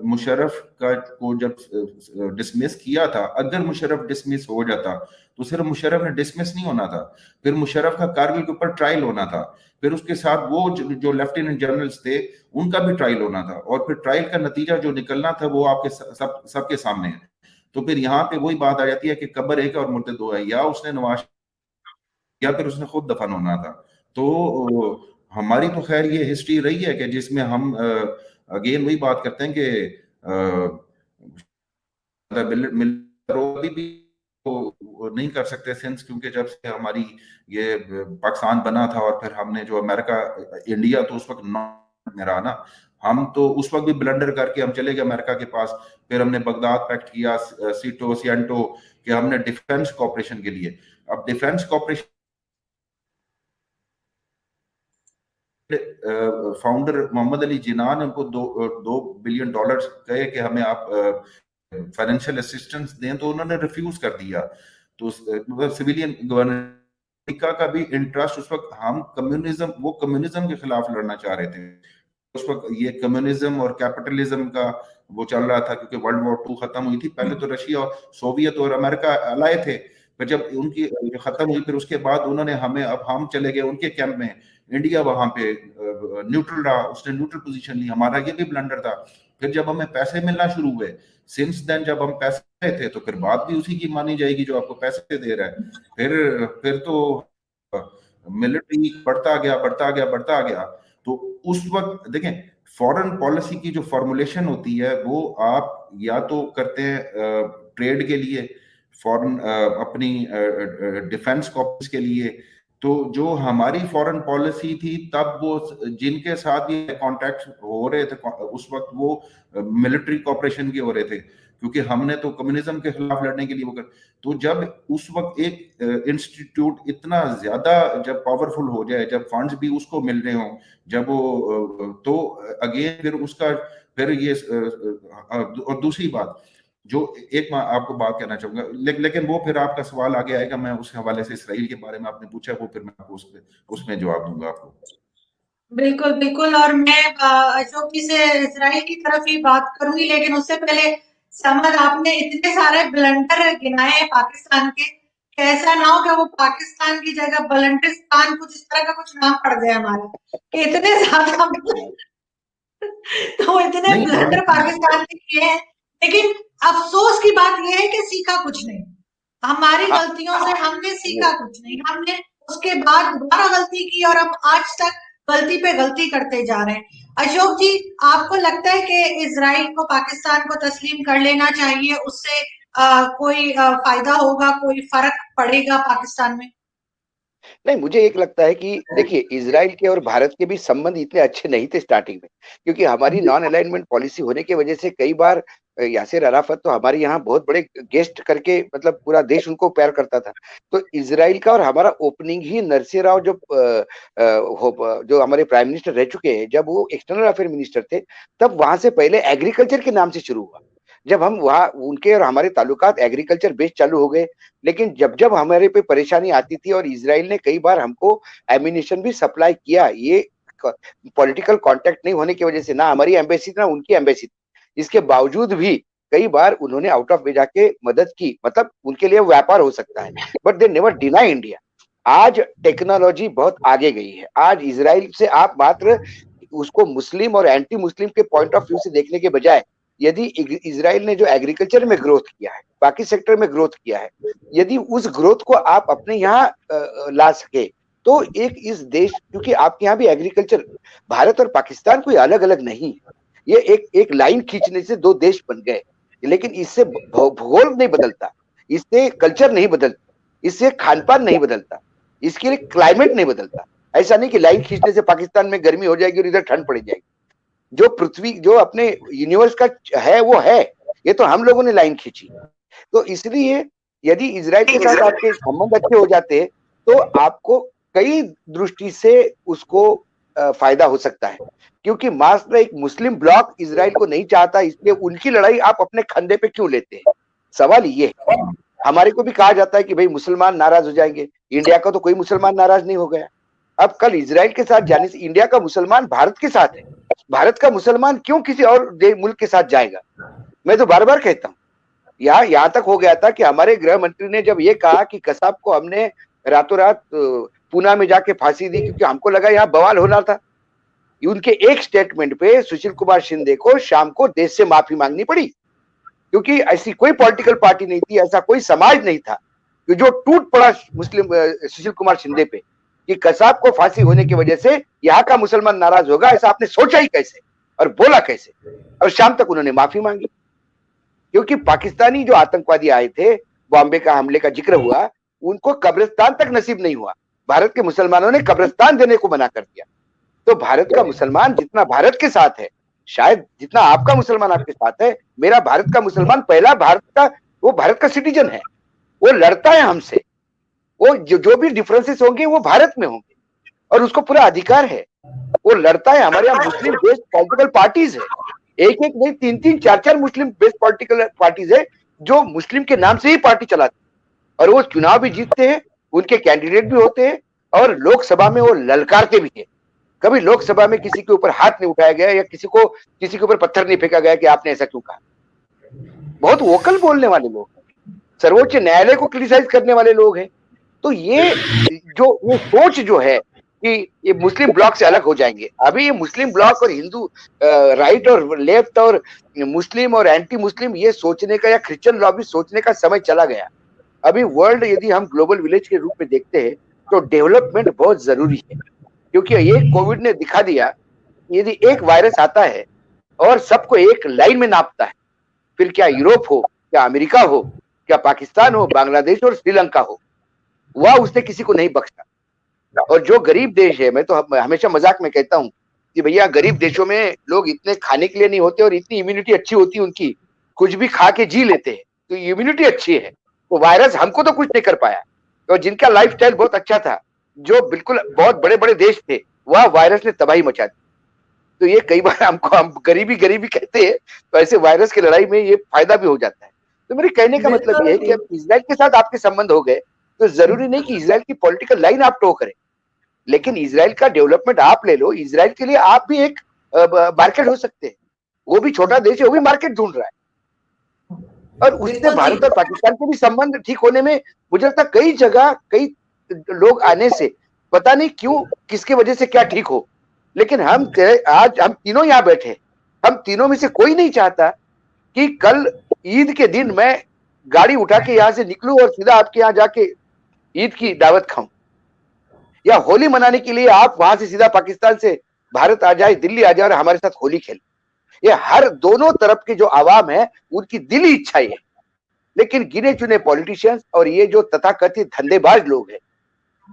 S2: मुशर्रफ का को जब डिसमिस किया था, अगर मुशर्रफ डिसमिस हो जाता, तो सिर्फ मुशर्रफ ने डिसमिस नहीं होना था, फिर मुशर्रफ का कारगिल के ऊपर ट्रायल होना था, फिर उसके साथ वो जो लेफ्टिनेंट जनरल्स थे उनका भी ट्रायल होना था, और फिर ट्रायल का नतीजा जो निकलना था वो आपके सबके सामने है। तो फिर यहाँ पे वही बात आ जाती है कि कब्र एक और मुर्दे दो है, या उसने नवाज, या फिर उसने खुद दफन होना था। तो हमारी तो खैर ये हिस्ट्री रही है कि जिसमें हम अगेन वही बात करते हैं कि अभी भी तो नहीं कर सकते सिंस, क्योंकि जब से हमारी ये पाकिस्तान बना था, और फिर हमने जो अमेरिका, इंडिया तो उस वक्त में रहा ना, हम तो उस वक्त भी ब्लंडर करके हम चले गए अमेरिका के पास। फिर हमने बगदाद पैक्ट किया, सीटो सियंटो, कि हमने डिफेंस कॉपरेशन के लिए, अब defence cooperation founder Mohammad Ali Jinnah ने उनको $2 बिलियन कहे कि हमें आप फाइनेंशियल असिस्टेंस दें, तो उन्होंने रिफ्यूज कर दिया। तो मतलब सिविलियन गवर्नर का भी इंटरेस्ट उस वक्त, हम कम्युनिज्म, वो कम्युनिज्म के खिलाफ लड़ना चाह रहे थे उस वक्त। ये कम्युनिज्म और कैपिटलिज्म का वो चल रहा था, क्योंकि वर्ल्ड वॉर 2 खत्म हुई थी। पहले तो रशिया और सोवियत और अमेरिका अलाए थे, फिर जब उनकी खत्म हुई, फिर उसके बाद उन्होंने हमें, अब हम चले गए उनके कैंप में। इंडिया वहां पे न्यूट्रल रहा, उसने न्यूट्रल पोजीशन ली, हमारा ये भी ब्लंडर था। फिर जब हमें पैसे मिलना शुरू हुए, सिंस देन जब हम पैसे थे, तो फिर बात भी उसी की मानी जाएगी जो आपको पैसे दे रहा है। फिर तो मिलिट्री बढ़ता गया, बढ़ता गया, बढ़ता गया। तो उस वक्त देखें, फॉरेन पॉलिसी की जो फॉर्मुलेशन होती है, वो आप या तो करते हैं ट्रेड के लिए, फॉरेन अपनी डिफेंस कॉर्प्स के लिए। तो जो हमारी फॉरेन पॉलिसी थी तब, वो जिनके साथ ये कॉन्टैक्ट हो रहे थे उस वक्त, वो मिलिट्री कॉपरेशन के हो रहे थे, क्योंकि हमने तो कम्युनिज्म के खिलाफ लड़ने के लिए वो कर। तो जब उस वक्त एक इंस्टीट्यूट इतना ज्यादा जब पावरफुल हो जाए, जब फंड्स भी उसको मिल रहे हों, जब वो तो अगेन फिर उसका, फिर ये और दूसरी बात जो, एक मैं आपको बात कहना चाहूंगा, लेकिन वो फिर आपका सवाल आगे आएगा, मैं उस हवाले से इसराइल के बारे में आपने पूछा, वो फिर मैं आपको उसमें जवाब दूंगा आपको।
S1: बिल्कुल बिल्कुल, और मैं अशोक जी से इसराइल की तरफ ही बात करूंगी, लेकिन उससे पहले समर, आपने इतने सारे ब्लंडर गिनाए हैं पाकिस्तान के, कि ऐसा ना हो कि वो पाकिस्तान की जगह बलंटिस्तान कुछ इस तरह का कुछ नाम पड़ जाए हमारा, कि इतने ज्यादा तो इतने
S2: नहीं,
S1: ब्लंडर पाकिस्तान ने किए हैं। लेकिन अफसोस की बात यह है कि सीखा कुछ नहीं, हमारी
S3: हाँ,
S1: गलतियों से हमने
S3: वो
S1: सीखा कुछ नहीं। हमने उसके बाद दोबारा गलती की और अब आज तक गलती पे गलती करते जा रहे हैं। अशोक जी, आपको लगता है कि इजराइल को पाकिस्तान को तस्लीम कर लेना चाहिए, उससे कोई फायदा होगा, कोई फर्क पड़ेगा पाकिस्तान में?
S3: नहीं, मुझे एक लगता है कि देखिए, इजराइल के और भारत के भी संबंध इतने अच्छे नहीं थे स्टार्टिंग में, क्योंकि हमारी नॉन अलाइनमेंट पॉलिसी होने की वजह से कई बार यासिर अराफत तो हमारे यहाँ बहुत बड़े गेस्ट करके, मतलब पूरा देश उनको प्यार करता था। तो इजराइल का और हमारा ओपनिंग ही नरसिंह राव जो हमारे प्राइम मिनिस्टर रह चुके हैं, जब वो एक्सटर्नल अफेयर मिनिस्टर थे, तब वहां से पहले एग्रीकल्चर के नाम से शुरू हुआ। जब हम वहाँ उनके और हमारे ताल्लुकात एग्रीकल्चर बेस्ड चालू हो गए, लेकिन जब जब हमारे पे परेशानी आती थी, और इजराइल ने कई बार हमको एम्यूनिशन भी सप्लाई किया, ये पॉलिटिकल कांटेक्ट नहीं होने की वजह से, ना हमारी एम्बेसी ना उनकी एम्बेसी, इसके बावजूद भी कई बार उन्होंने आउट ऑफ वे जाके मदद की, मतलब उनके लिए व्यापार हो सकता है, but they never deny India. आज टेक्नोलॉजी बहुत आगे गई है। आज इजराइल से आप मात्र उसको मुस्लिम और एंटी मुस्लिम के पॉइंट ऑफ व्यू से देखने के बजाय, यदि इजराइल ने जो एग्रीकल्चर में ग्रोथ किया है, बाकी सेक्टर में ग्रोथ किया है, यदि उस ग्रोथ को आप अपने यहाँ ला सके, तो एक इस देश, क्योंकि आपके यहाँ भी एग्रीकल्चर, भारत और पाकिस्तान कोई अलग अलग नहीं है, ये एक लाइन खींचने से दो देश बन गए, लेकिन इससे भूगोल नहीं बदलता, इससे कल्चर नहीं बदलता, इससे खान पान नहीं बदलता, इसके लिए क्लाइमेट नहीं बदलता। ऐसा नहीं कि लाइन खींचने से पाकिस्तान में गर्मी हो जाएगी और इधर ठंड पड़ जाएगी। जो पृथ्वी, जो अपने यूनिवर्स का है वो है, ये तो हम लोगों ने लाइन खींची। तो इसलिए यदि इजराइल के साथ आपके संबंध अच्छे हो जाते हैं, तो आपको कई दृष्टि से उसको फायदा हो सकता है, क्योंकि मात्र एक मुस्लिम ब्लॉक इजराइल को नहीं चाहता, इसलिए उनकी लड़ाई आप अपने कंधे पे क्यों लेते हैं? सवाल ये है। हमारे को भी कहा जाता है कि भाई मुसलमान नाराज हो जाएंगे, इंडिया का तो कोई मुसलमान नाराज नहीं हो गया। अब कल इजराइल के साथ जाने से इंडिया का मुसलमान भारत के साथ है, भारत का मुसलमान क्यों किसी और मुल्क के साथ जाएगा? मैं तो बार बार कहता हूं, यहाँ तक हो गया था कि हमारे गृह मंत्री ने जब ये कहा कि कसाब को हमने रातों रात पूना में जाके फांसी दी, क्योंकि हमको लगा यहाँ बवाल होना था, उनके एक स्टेटमेंट पे सुशील कुमार शिंदे को शाम को देश से माफी मांगनी पड़ी, क्योंकि ऐसी कोई पॉलिटिकल पार्टी नहीं थी, ऐसा कोई समाज नहीं था कि जो टूट पड़ा मुस्लिम सुशील कुमार शिंदे पे कि कसाब को फांसी होने की वजह से यहाँ का मुसलमान नाराज होगा। ऐसा आपने सोचा ही कैसे और बोला कैसे? और शाम तक उन्होंने माफी मांगी, क्योंकि पाकिस्तानी जो आतंकवादी आए थे, बॉम्बे का हमले का जिक्र हुआ, उनको कब्रिस्तान तक नसीब नहीं हुआ, भारत के मुसलमानों ने कब्रिस्तान देने को मना कर दिया। तो भारत का मुसलमान जितना भारत के साथ है, शायद जितना आपका मुसलमान आपके साथ है, मेरा भारत का मुसलमान पहला वो भारत का सिटीजन है, वो लड़ता है हमसे, वो जो भी डिफरेंसेस होंगे वो भारत में होंगे और उसको पूरा अधिकार है, वो लड़ता है। हमारे यहाँ मुस्लिम बेस्ड पॉलिटिकल पार्टीज है, एक एक नहीं, तीन तीन चार चार मुस्लिम बेस्ड पॉलिटिकल पार्टीज है जो मुस्लिम के नाम से ही पार्टी चलाती है, और वो चुनाव भी जीतते हैं, उनके कैंडिडेट भी होते हैं, और लोकसभा में वो ललकारते भी है। कभी लोकसभा में किसी के ऊपर हाथ नहीं उठाया गया या किसी के ऊपर पत्थर नहीं फेंका गया कि आपने ऐसा क्यों कहा। बहुत वोकल बोलने वाले लोग, सर्वोच्च न्यायालय को क्रिटिसाइज करने वाले लोग हैं। तो ये सोच जो है कि ये मुस्लिम ब्लॉक से अलग हो जाएंगे, अभी ये मुस्लिम ब्लॉक और हिंदू राइट और लेफ्ट और मुस्लिम और एंटी मुस्लिम ये सोचने का, या क्रिश्चियन लॉबी सोचने का समय चला गया। अभी वर्ल्ड यदि हम ग्लोबल विलेज के रूप में देखते हैं तो डेवलपमेंट बहुत जरूरी है, क्योंकि ये कोविड ने दिखा दिया, यदि एक वायरस आता है और सबको एक लाइन में नापता है, फिर क्या यूरोप हो, क्या अमेरिका हो, क्या पाकिस्तान हो, बांग्लादेश और श्रीलंका हो, वह उसने किसी को नहीं बख्शा। और जो गरीब देश है, मैं तो हमेशा मजाक में कहता हूं कि भैया गरीब देशों में लोग इतने खाने के लिए नहीं होते और इतनी इम्यूनिटी अच्छी होती है उनकी, कुछ भी खा के जी लेते हैं, तो इम्यूनिटी अच्छी है। तो वायरस हमको तो कुछ नहीं कर पाया, और जिनका लाइफस्टाइल बहुत अच्छा था, जो बिल्कुल बहुत बड़े बड़े देश थे, वह वायरस ने तबाही मचा दी। तो ये कई बार हम गरीबी कहते हैं, तो ऐसे वायरस की लड़ाई में ये फायदा भी हो जाता है। तो मेरे कहने का मतलब ये है कि अब इजराइल के साथ आपके संबंध हो गए, तो जरूरी नहीं कि इजराइल की पॉलिटिकल लाइन आप टो करें, लेकिन इजराइल का डेवलपमेंट आप ले लो। इजराइल के लिए आप भी एक मार्केट हो सकते हैं, वो भी छोटा देश है, वो भी मार्केट ढूंढ रहा है, और उससे भारत और पाकिस्तान के भी संबंध ठीक होने में मुझे लगता है कई जगह कई लोग आने से पता नहीं क्यों, किसके वजह से क्या ठीक हो, लेकिन आज हम तीनों यहाँ बैठे, हम तीनों में से कोई नहीं चाहता कि कल ईद के दिन मैं गाड़ी उठा के यहाँ से निकलूं और सीधा आपके यहाँ जाके ईद की दावत खाऊं। या होली मनाने के लिए आप वहां से सीधा पाकिस्तान से भारत आ जाए, दिल्ली आ जाए और हमारे साथ होली खेले। ये हर दोनों तरफ के जो आवाम है उनकी दिली इच्छा है। लेकिन गिने चुने पॉलिटिशियंस और ये जो तथाकथित धंधेबाज लोग हैं,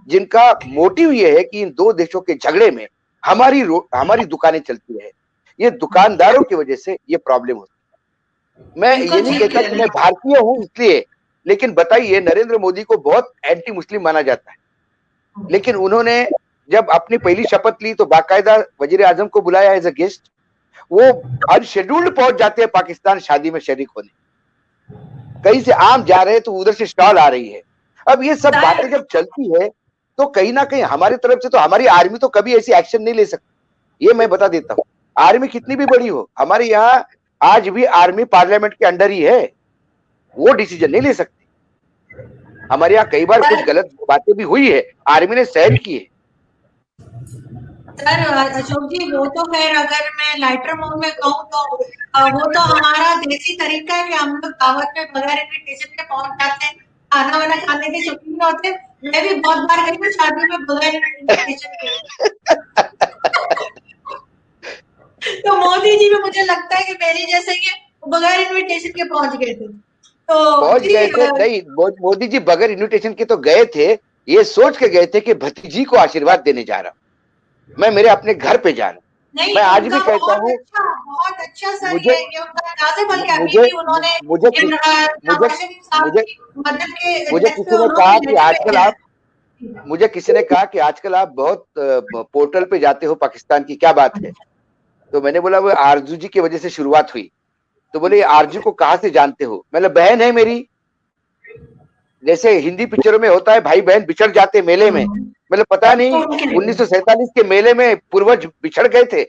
S3: जिनका मोटिव ये है कि इन दो देशों के झगड़े में हमारी दुकानें चलती रहे, ये दुकानदारों की वजह से ये प्रॉब्लम होती है। मैं ये नहीं कहता कि मैं भारतीय हूं इसलिए, लेकिन बताइए, नरेंद्र मोदी को बहुत एंटी मुस्लिम माना जाता है, लेकिन उन्होंने जब अपनी पहली शपथ ली तो बाकायदा वजीर आजम को बुलाया एज अ गेस्ट। वो अनशेड्यूल्ड पहुंच जाते हैं पाकिस्तान शादी में शरीक होने, कहीं से आम जा रहे हैं तो उधर से स्टॉल आ रही है। अब ये सब बातें जब चलती है तो कहीं ना कहीं हमारी तरफ से तो हमारी आर्मी तो कभी ऐसी एक्शन नहीं ले सकती। ये मैं बता देता हूँ, आर्मी कितनी भी बड़ी हो, हमारे यहाँ आज भी आर्मी पार्लियामेंट के अंडर ही है, वो डिसीजन नहीं ले सकती। हमारे यहाँ कई बार कुछ गलत बातें भी हुई है, आर्मी ने सहन की है।
S1: सर अशोक जी, वो तो खैर अगर मैं लाइटर मोड में कहूँ तो वो तो हमारा देसी तरीका है कि हम लोग दावत में बगैर इनविटेशन के पहुंच जाते हैं, खाना वाना खाने के शौकीन होते हैं। मैं भी बहुत बार गई हूँ शादी में बगैर इनविटेशन के। तो मोदी जी भी मुझे लगता है कि मेरी जैसे ही बगैर इनविटेशन के पहुंच गए थे। तो
S3: पहुंच गए थे नहीं, मोदी जी बगैर इनविटेशन के तो गए थे, ये सोच के गए थे कि भतीजी को आशीर्वाद देने जा रहा हूं मैं, मेरे अपने घर पे जा रहा हूं। मैं आज भी कहता हूँ,
S1: बहुत अच्छा सर,
S3: मुझे
S1: ये उनका अंदाज़े बल्कि अभी भी उन्होंने
S3: मुझे किसी ने कहा कि आजकल आप मुझे किसी ने कहा कि आजकल आप बहुत पोर्टल पे जाते हो पाकिस्तान की, क्या बात है? तो मैंने बोला वो आरजू जी की वजह से शुरुआत हुई। तो बोले आरजू को कहाँ से जानते हो? मतलब बहन है मेरी, जैसे हिंदी पिक्चरों में होता है भाई बहन बिछड़ जाते मेले में, मतलब पता नहीं 1947 के मेले में पूर्वज बिछड़ गए थे,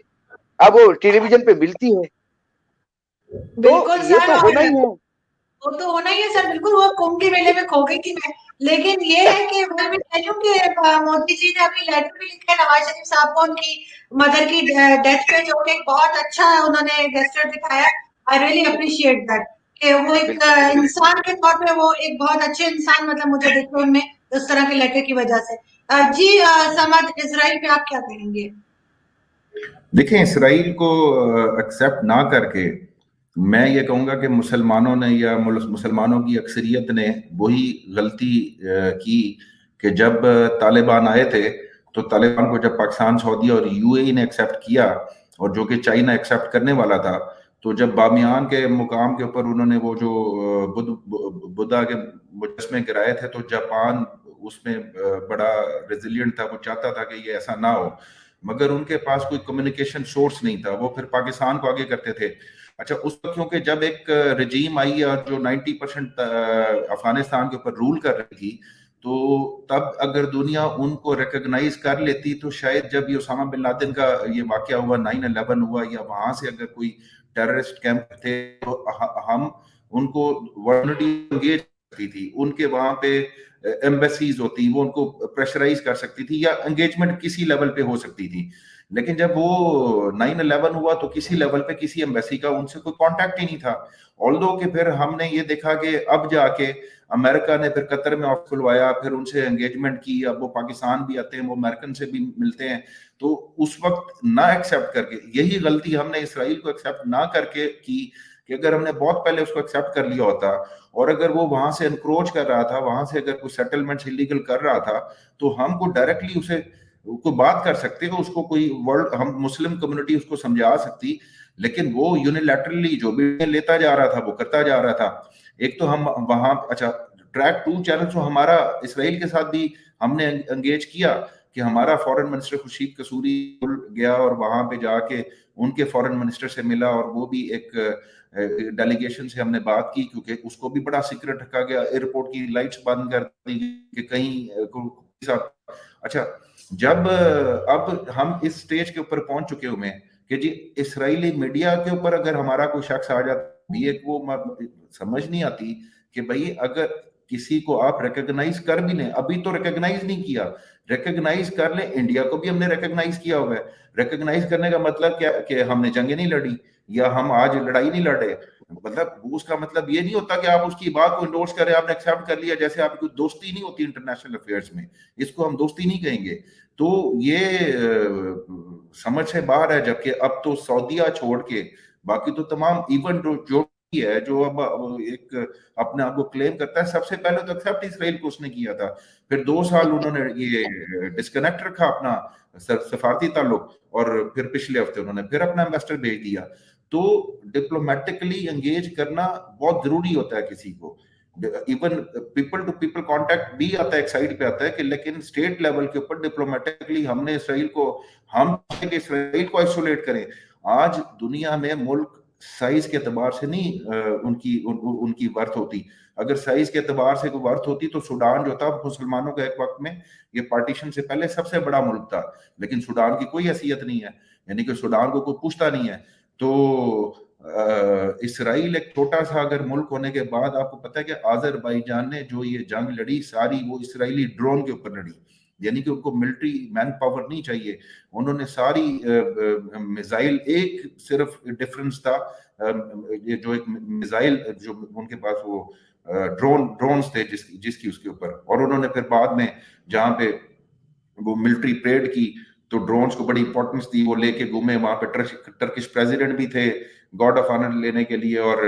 S3: अब वो टेलीविजन पे मिलती है।
S1: बिल्कुल
S3: तो ये तो होना ही है,
S1: वो तो होना ही है सर, बिल्कुल। वो कुंभ के मेले में खो गई थी मैं। लेकिन ये है कि मैं भी कह लूं कि मोदी जी ने अभी लेटर भी लिखा है नवाज शरीफ साहब को उनकी मदर की डेथ पे, जो कि बहुत अच्छा उन्होंने गेस्चर दिखाया। आई रियली अप्रिशिएट दैट कि वो एक इंसान के तौर पे वो एक बहुत अच्छे इंसान, मतलब मुझे देखो उनमें उस तरह के लेटर की वजह से। जी समद, इजराइल पे आप क्या कहेंगे?
S2: देखें, इसराइल को एक्सेप्ट ना करके मैं ये कहूंगा कि मुसलमानों ने या मुसलमानों की अक्सरियत ने वही गलती की कि जब तालिबान आए थे तो तालिबान को जब पाकिस्तान, सऊदी और यूएई ने एक्सेप्ट किया, और जो कि चाइना एक्सेप्ट करने वाला था, तो जब बामियान के मुकाम के ऊपर उन्होंने वो जो बुद्धा के मुजस्मे गिराए थे, तो जापान उसमें बड़ा रेजिलियंट था, वो चाहता था कि ये ऐसा ना हो, मगर उनके पास कोई कम्युनिकेशन सोर्स नहीं था, वो फिर पाकिस्तान को आगे करते थे। अच्छा, उस वक्त क्योंकि जब एक रजीम आई और जो 90% अफगानिस्तान के ऊपर रूल कर रही थी, तो तब अगर दुनिया उनको रिकॉग्नाइज कर लेती तो शायद जब ये उसामा बिन लादेन का ये वाकया हुआ, 9/11 हुआ, या वहां से अगर कोई टेररिस्ट कैंप थे तो हम उनको एंगेज करती थी, उनके वहां पे एम्बेसीज होती, वो उनको प्रेशराइज कर सकती थी या एंगेजमेंट किसी लेवल पे हो सकती थी। लेकिन जब वो 9/11 हुआ तो किसी लेवल पे किसी एम्बेसी का उनसे कोई कांटेक्ट ही नहीं था। ऑल्दो कि फिर हमने ये देखा कि अब जाके अमेरिका ने फिर कतर में ऑफिस खुलवाया, फिर उनसे एंगेजमेंट की, अब वो पाकिस्तान भी आते हैं, वो अमेरिकन से भी मिलते हैं। तो उस वक्त ना एक्सेप्ट करके, यही गलती हमने इसराइल को एक्सेप्ट ना करके की कि अगर हमने बहुत पहले उसको एक्सेप्ट कर लिया होता, और अगर वो वहां से एनक्रोच कर रहा था, वहां से अगर कोई सेटलमेंट इलीगल कर रहा था, तो हमको डायरेक्टली उसे कोई बात कर सकते हो, उसको कोई वर्ल्ड, हम मुस्लिम कम्युनिटी उसको समझा सकती। लेकिन वो यूनिलैटरली जो भी लेता जा रहा था वो करता जा रहा था। एक तो हम वहां, अच्छा, ट्रैक 2 चैनल जो हमारा इसराइल के साथ भी हमने एंगेज किया कि हमारा फॉरेन मिनिस्टर खुर्शीद कसूरी गया और वहां पे जाके उनके फॉरेन मिनिस्टर से मिला, और वो भी एक डेलीगेशन से हमने बात की, क्योंकि उसको भी बड़ा सीक्रेट रखा गया, एयरपोर्ट की लाइट्स बंद कर दी कि कहीं। अच्छा, जब अब हम इस स्टेज के ऊपर पहुंच चुके हुए हैं कि जी इसराइली मीडिया के ऊपर अगर हमारा कोई शख्स आ जाता भी, एक वो समझ नहीं आती कि भाई अगर किसी को आप रिकॉग्नाइज कर भी लें, अभी तो रिकॉग्नाइज नहीं किया, रिकॉग्नाइज कर लें, इंडिया को भी हमने रिकॉग्नाइज किया हुआ है। रिकॉग्नाइज करने का मतलब क्या कि हमने जंगें नहीं लड़ी या हम आज लड़ाई नहीं लड़ रहे, मतलब उसका मतलब ये नहीं होता कि आप उसकी बात को इंडोर्स करें, आपने एक्सेप्ट कर लिया, जैसे आपकी दोस्ती नहीं होती इंटरनेशनल अफेयर्स में, इसको हम दोस्ती नहीं कहेंगे। तो ये समझ से बाहर है। जबकि अब तो सऊदीया छोड़ के बाकी तो तमाम इवन जो भी है, जो अब एक अपने आप को क्लेम करता है, सबसे पहले तो एक्सेप्ट इसराइल को उसने किया था। फिर 2 साल उन्होंने ये डिस्कनेक्ट रखा अपना सफारती ताल्लुक, और फिर पिछले हफ्ते उन्होंने फिर अपना एम्बेसडर भेज दिया। तो डिप्लोमेटिकली एंगेज करना बहुत जरूरी होता है किसी को। Even people to people contact भी आता है, एक साइड पे आता है कि, लेकिन स्टेट लेवल के ऊपर डिप्लोमेटिकली हमने इसराइल को, हम इसराइल को आइसोलेट करें। आज दुनिया में मुल्क साइज के एतबार से नहीं उनकी वर्थ होती। अगर साइज के एतबार से कोई वर्थ होती तो सूडान जो था मुसलमानों का एक वक्त में, ये पार्टीशन से पहले सबसे बड़ा मुल्क था, लेकिन सूडान की कोई हैसियत नहीं है, यानी कि सूडान को कोई पूछता नहीं है। तो इसराइल एक छोटा सा अगर मुल्क होने के बाद, आपको पता है कि आजरबाईजान ने जो ये जंग लड़ी सारी वो इसराइली ड्रोन के ऊपर लड़ी, यानी कि उनको मिलिट्री मैन पावर नहीं चाहिए। उन्होंने सारी मिसाइल, एक सिर्फ डिफरेंस था, ये जो एक मिसाइल जो उनके पास वो ड्रोन्स थे जिसकी उसके ऊपर, और उन्होंने फिर बाद में जहां पे वो मिलिट्री परेड की तो ड्रोन्स को बड़ी इंपॉर्टेंस दी, वो लेके घूमे। वहां पे टर्किश प्रेसिडेंट भी थे गॉड ऑफ ऑनर लेने के लिए, और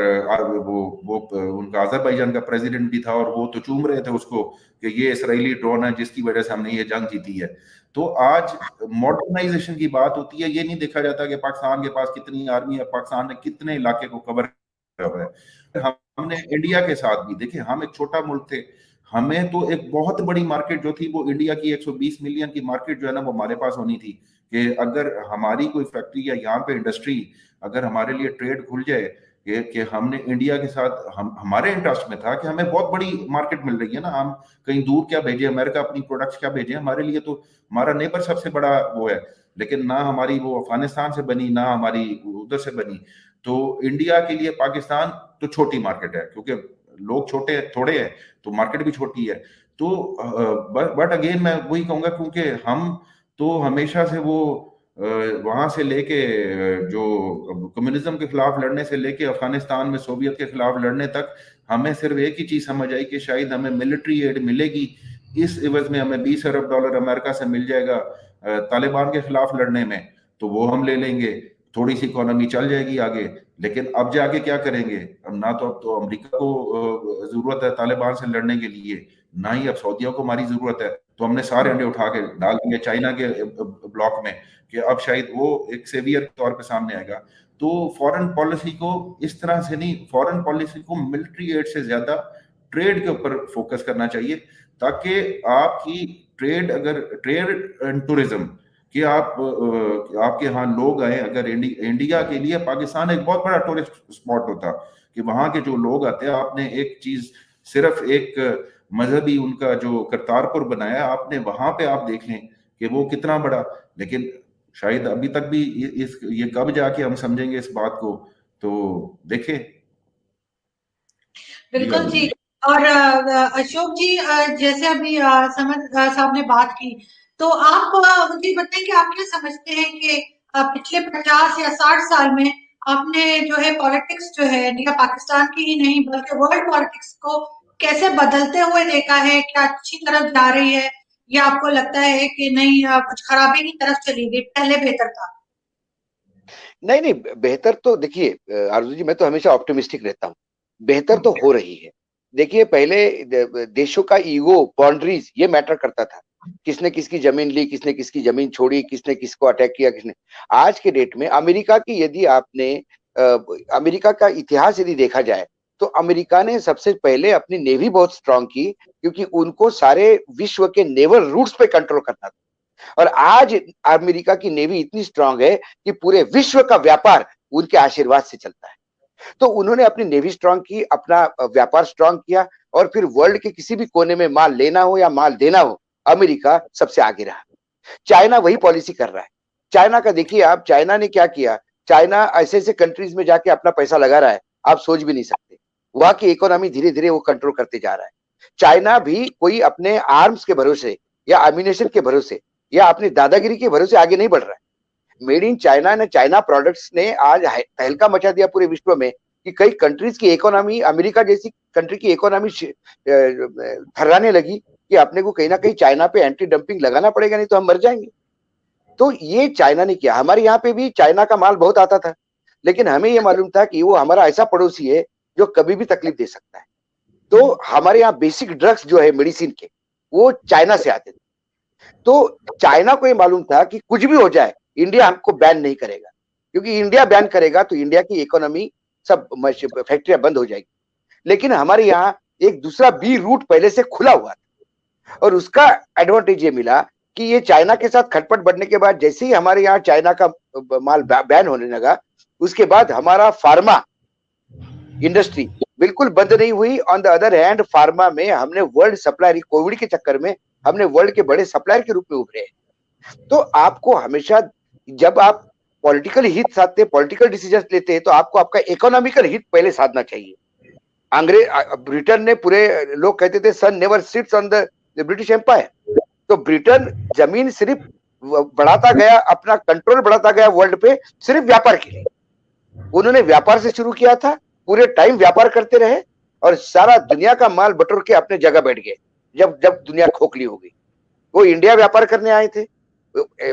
S2: वो उनका आजरबाईजान का प्रेसिडेंट भी था, और वो तो चूम रहे थे उसको कि ये इसराइली ड्रोन है जिसकी वजह से हमने ये जंग जीती है। तो आज मॉडर्नाइजेशन की बात होती है, ये नहीं देखा जाता कि पाकिस्तान के पास कितनी आर्मी है, पाकिस्तान ने कितने इलाके को कवर किया हुआ है। हमने इंडिया के साथ भी देखिए, हम एक छोटा मुल्क थे, हमें तो एक बहुत बड़ी मार्केट जो थी वो इंडिया की 120 मिलियन की मार्केट जो है ना वो हमारे पास होनी थी, कि अगर हमारी कोई फैक्ट्री या यहाँ पे इंडस्ट्री, अगर हमारे लिए ट्रेड खुल जाए कि हमने इंडिया के साथ, हमारे इंटरेस्ट में था कि हमें बहुत बड़ी मार्केट मिल रही है ना, हम कहीं दूर क्या भेजे, अमेरिका अपनी प्रोडक्ट्स क्या भेजे, हमारे लिए तो हमारा नेबर सबसे बड़ा वो है, लेकिन ना हमारी वो अफगानिस्तान से बनी ना हमारी उधर से बनी। तो इंडिया के लिए पाकिस्तान तो छोटी मार्केट है, क्योंकि लोग छोटे थोड़े हैं तो मार्केट भी छोटी है। तो बट अगेन मैं वही कहूंगा, क्योंकि हम तो हमेशा से वो वहां से लेके जो कम्युनिज्म के खिलाफ लड़ने से लेके अफगानिस्तान में सोवियत के खिलाफ लड़ने तक, हमें सिर्फ एक ही चीज समझ आई कि शायद हमें मिलिट्री एड मिलेगी, इस एवज में हमें $20 अरब अमेरिका से मिल जाएगा तालिबान के खिलाफ लड़ने में, तो वो हम ले लेंगे, थोड़ी सी इकोनॉमी चल जाएगी आगे। लेकिन अब जाके क्या करेंगे? अब ना तो अब तो अमेरिका को जरूरत है तालिबान से लड़ने के लिए, ना ही अब सऊदियों को हमारी जरूरत है। तो हमने सारे अंडे उठा के डाल दिए चाइना के ब्लॉक में, कि अब शायद वो एक सेवियर के तौर पे सामने आएगा। तो फॉरेन पॉलिसी को इस तरह से नहीं, फॉरेन पॉलिसी को मिलिट्री एड से ज्यादा ट्रेड के ऊपर फोकस करना चाहिए, ताकि आपकी ट्रेड, अगर ट्रेड एंड टूरिज्म कि आपके यहाँ लोग आए, अगर इंडिया के लिए पाकिस्तान एक बहुत बड़ा टूरिस्ट स्पॉट होता कि वहां के जो लोग आते हैं, आपने एक चीज सिर्फ एक मजहबी उनका जो करतारपुर बनाया, आपने वहां पे आप देख लें कि वो कितना बड़ा, लेकिन शायद अभी तक भी ये कब जाके हम समझेंगे इस बात को, तो देखें।
S1: बिल्कुल जी। और अशोक जी, जैसे अभी समझ साहब ने बात की, तो आप मुझे बताएं कि आप क्या समझते हैं कि पिछले 50 या 60 साल में आपने जो है पॉलिटिक्स जो है इंडिया पाकिस्तान की ही नहीं बल्कि वर्ल्ड पॉलिटिक्स को कैसे बदलते हुए देखा है? क्या अच्छी तरफ जा रही है, या आपको लगता है कि नहीं कुछ खराबी की तरफ चली गई, पहले बेहतर था?
S3: नहीं नहीं, बेहतर तो देखिए आरजू जी, मैं तो हमेशा ऑप्टिमिस्टिक रहता हूँ। बेहतर तो हो रही है। देखिए पहले देशों का ईगो, बाउंड्रीज, ये मैटर करता था, किसने किसकी जमीन ली, किसने किसकी जमीन छोड़ी, किसने किसको अटैक किया, किसने। आज के डेट में अमेरिका की, यदि आपने अमेरिका का इतिहास यदि देखा जाए, तो अमेरिका ने सबसे पहले अपनी नेवी बहुत स्ट्रांग की, क्योंकि उनको सारे विश्व के नेवल रूट्स पे कंट्रोल करना था। और आज अमेरिका की नेवी इतनी स्ट्रांग है कि पूरे विश्व का व्यापार उनके आशीर्वाद से चलता है। तो उन्होंने अपनी नेवी स्ट्रांग की, अपना व्यापार स्ट्रांग किया, और फिर वर्ल्ड के किसी भी कोने में माल लेना हो या माल देना हो, अमेरिका सबसे आगे रहा। चाइना वही पॉलिसी कर रहा है। चाइना का देखिए आप, चाइना ने क्या किया, चाइना ऐसे ऐसे कंट्रीज में जाके अपना पैसा लगा रहा है, आप सोच भी नहीं सकते। वहां की इकोनॉमी धीरे धीरे वो कंट्रोल करते जा रहा है। चाइना भी कोई अपने आर्म्स के भरोसे या एम्यूनेशन के भरोसे या अपनी दादागिरी के भरोसे आगे नहीं बढ़ रहा है। मेड इन चाइना ने, चाइना प्रोडक्ट्स ने आज तहलका मचा दिया पूरे विश्व में कि कई कंट्रीज की इकोनॉमी, अमेरिका जैसी कंट्री की इकोनॉमी थर्राने लगी कि अपने को कहीं ना कहीं चाइना पे एंटी डंपिंग लगाना पड़ेगा, नहीं तो हम मर जाएंगे। तो ये चाइना ने किया। हमारे यहाँ पे भी चाइना का माल बहुत आता था, लेकिन हमें ये मालूम था कि वो हमारा ऐसा पड़ोसी है जो कभी भी तकलीफ दे सकता है। तो हमारे यहाँ बेसिक ड्रग्स जो है मेडिसिन के, वो चाइना से आते थे। तो चाइना को ये मालूम था कि कुछ भी हो जाए इंडिया हमको बैन नहीं करेगा, क्योंकि इंडिया बैन करेगा तो इंडिया की इकोनॉमी, सब फैक्ट्रियां बंद हो जाएगी। लेकिन हमारे यहाँ एक दूसरा बी रूट पहले से खुला हुआ था, और उसका एडवांटेज ये मिला कि ये चाइना के साथ खटपट बढ़ने के बाद जैसे ही हमारे यहाँ चाइना का माल बैन होने लगा, उसके बाद हमारा फार्मा इंडस्ट्री बिल्कुल बंद नहीं हुई। On the other hand pharma में हमने वर्ल्ड सप्लायर, कोविड के चक्कर में हमने वर्ल्ड के बड़े सप्लायर के रूप में उभरे। तो आपको हमेशा जब आप पॉलिटिकल हित साधते, पॉलिटिकल डिसीजन लेते हैं, तो आपको आपका इकोनॉमिकल हित पहले साधना चाहिए। ब्रिटेन ने, पूरे लोग कहते थे sun never sits on the British empire, तो ब्रिटेन जमीन सिर्फ बढ़ाता गया, अपना कंट्रोल बढ़ाता गया वर्ल्ड पे, सिर्फ व्यापार के लिए। उन्होंने व्यापार से शुरू किया था, पूरे टाइम व्यापार करते रहे, और सारा दुनिया का माल बटोर के अपने जगह बैठ गए। जब जब दुनिया खोखली हो गई, वो इंडिया व्यापार करने आए थे,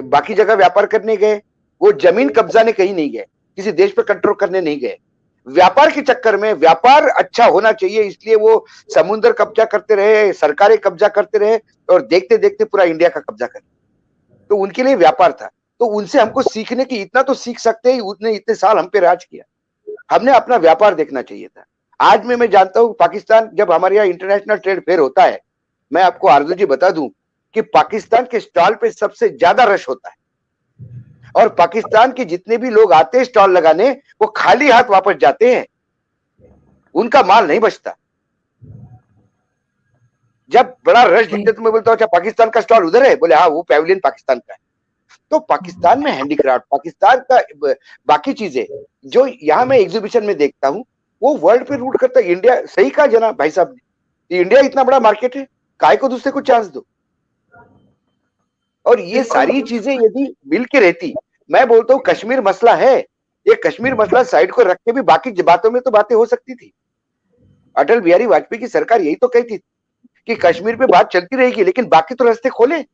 S3: बाकी जगह व्यापार करने गए, वो जमीन कब्जाने कहीं नहीं गए, किसी देश पे कंट्रोल करने नहीं गए। व्यापार के चक्कर में, व्यापार अच्छा होना चाहिए इसलिए वो समुद्र कब्जा करते रहे, सरकारें कब्जा करते रहे, और देखते देखते पूरा इंडिया का कब्जा कर। तो उनके लिए व्यापार था। तो उनसे हमको सीखने की, इतना तो सीख सकते हैं, उतने इतने साल हम पे राज किया, हमने अपना व्यापार देखना चाहिए था। आज में मैं जानता हूं पाकिस्तान, जब हमारे यहाँ इंटरनेशनल ट्रेड फेयर होता है, मैं आपको आरजू जी बता दूं कि पाकिस्तान के स्टॉल पे सबसे ज्यादा रश होता है, और पाकिस्तान के जितने भी लोग आते हैं स्टॉल लगाने, वो खाली हाथ वापस जाते हैं, उनका माल नहीं बचता। जब बड़ा रश दिखते तो मैं बोलता हूं अच्छा पाकिस्तान का स्टॉल उधर है, बोले हाँ वो पैविलियन पाकिस्तान का है। तो पाकिस्तान में हैंडीक्राफ्ट, पाकिस्तान का बाकी चीजें जो यहाँ मैं एग्जीबिशन में देखता हूँ, वो वर्ल्ड पे रूट करता है। इंडिया, सही कहा जनाब भाई साहब ने, इंडिया इतना बड़ा मार्केट है, काय को दूसरे को चांस दो। और ये सारी चीजें यदि मिल के रहती, मैं बोलता हूँ कश्मीर मसला है, ये कश्मीर मसला साइड को रख के भी बाकी बातों में तो बातें हो सकती थी। अटल बिहारी वाजपेयी की सरकार यही तो कहती थी कि कश्मीर पे बात चलती रहेगी, लेकिन बाकी तो रास्ते खोले,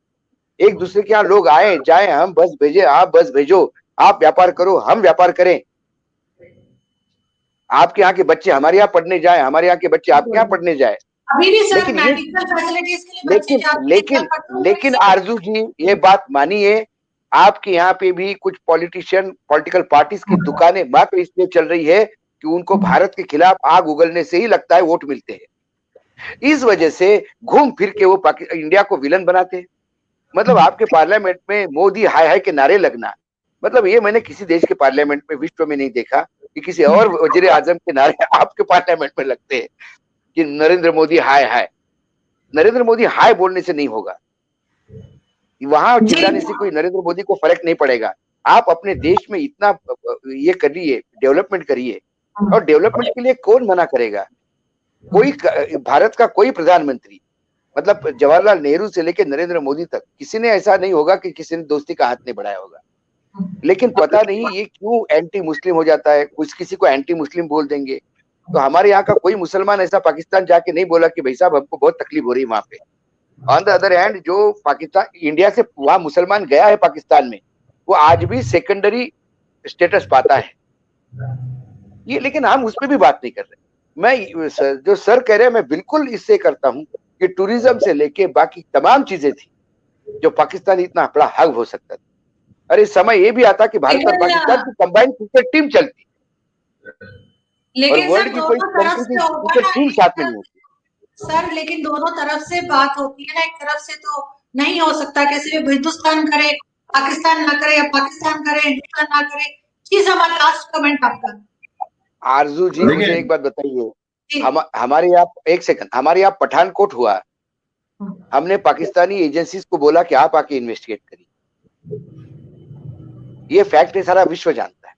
S3: एक दूसरे के यहाँ लोग आए जाए, हम बस भेजे, आप बस भेजो, आप व्यापार करो, हम व्यापार करें, आपके यहाँ के बच्चे हमारे यहाँ पढ़ने जाए, हमारे यहाँ के बच्चे आपके यहाँ पढ़ने जाए।
S1: अभी भी सर
S3: लेकिन
S1: मेडिकल फैसिलिटीज के लिए बच्चे जाते हैं,
S3: लेकिन आरजू जी ये बात मानिए, आपके यहाँ पे भी कुछ पॉलिटिशियन, पॉलिटिकल पार्टीज की दुकानें मात्र इसलिए चल रही है कि उनको भारत के खिलाफ आग उगलने से ही लगता है वोट मिलते हैं। इस वजह से घूम फिर के वो इंडिया को विलन बनाते हैं। मतलब आपके पार्लियामेंट में मोदी हाय हाय के नारे लगना, मतलब ये मैंने किसी देश के पार्लियामेंट में विश्व में नहीं देखा कि किसी और वजीर आजम के नारे आपके पार्लियामेंट में लगते हैं कि नरेंद्र मोदी हाय हाय। नरेंद्र मोदी हाय बोलने से नहीं होगा, वहां चिल्लाने से कोई नरेंद्र मोदी को फर्क नहीं पड़ेगा। आप अपने देश में इतना ये करिए, डेवलपमेंट करिए, और डेवलपमेंट के लिए कौन मना करेगा। कोई भारत का कोई प्रधानमंत्री, मतलब जवाहरलाल नेहरू से लेकर नरेंद्र मोदी तक, किसी ने ऐसा नहीं होगा कि किसी ने दोस्ती का हाथ नहीं बढ़ाया होगा। लेकिन पता नहीं ये क्यों एंटी मुस्लिम हो जाता है, कुछ किसी को एंटी मुस्लिम बोल देंगे। तो हमारे यहाँ का कोई मुसलमान ऐसा पाकिस्तान जाके नहीं बोला कि भाई साहब हमको बहुत तकलीफ हो रही है वहां पे। ऑन द अदर हैंड जो पाकिस्तान, इंडिया से वहां मुसलमान गया है पाकिस्तान में, वो आज भी सेकेंडरी स्टेटस पाता है ये, लेकिन हम उस पर भी बात नहीं कर रहे। मैं जो सर कह रहे हैं मैं बिल्कुल इससे करता हूँ कि टूरिज्म से लेके बाकी तमाम चीजें थी जो पाकिस्तान इतना बड़ा हब हो सकता था। अरे समय ये भी आता कि भारत और पाकिस्तान की कंबाइंड क्रिकेट टीम चलती, और वर्ल्ड की कोई कंट्री की क्रिकेट टीम साथ में नहीं होती
S1: सर। लेकिन दोनों तरफ से बात होती है ना, एक तरफ से तो नहीं हो सकता। कैसे भी हिंदुस्तान करे, पाकिस्तान ना करे, या पाकिस्तान करे हिंदुस्तान ना करे। चीज हमारा लास्ट कमेंट आपका।
S3: आरजू जी मुझे एक बात बताइए, हमारे यहाँ, एक सेकंड, हमारे यहाँ पठानकोट हुआ, हमने पाकिस्तानी एजेंसीज को बोला कि आप आके इन्वेस्टिगेट करिए, ये फैक्ट है, सारा विश्व जानता है।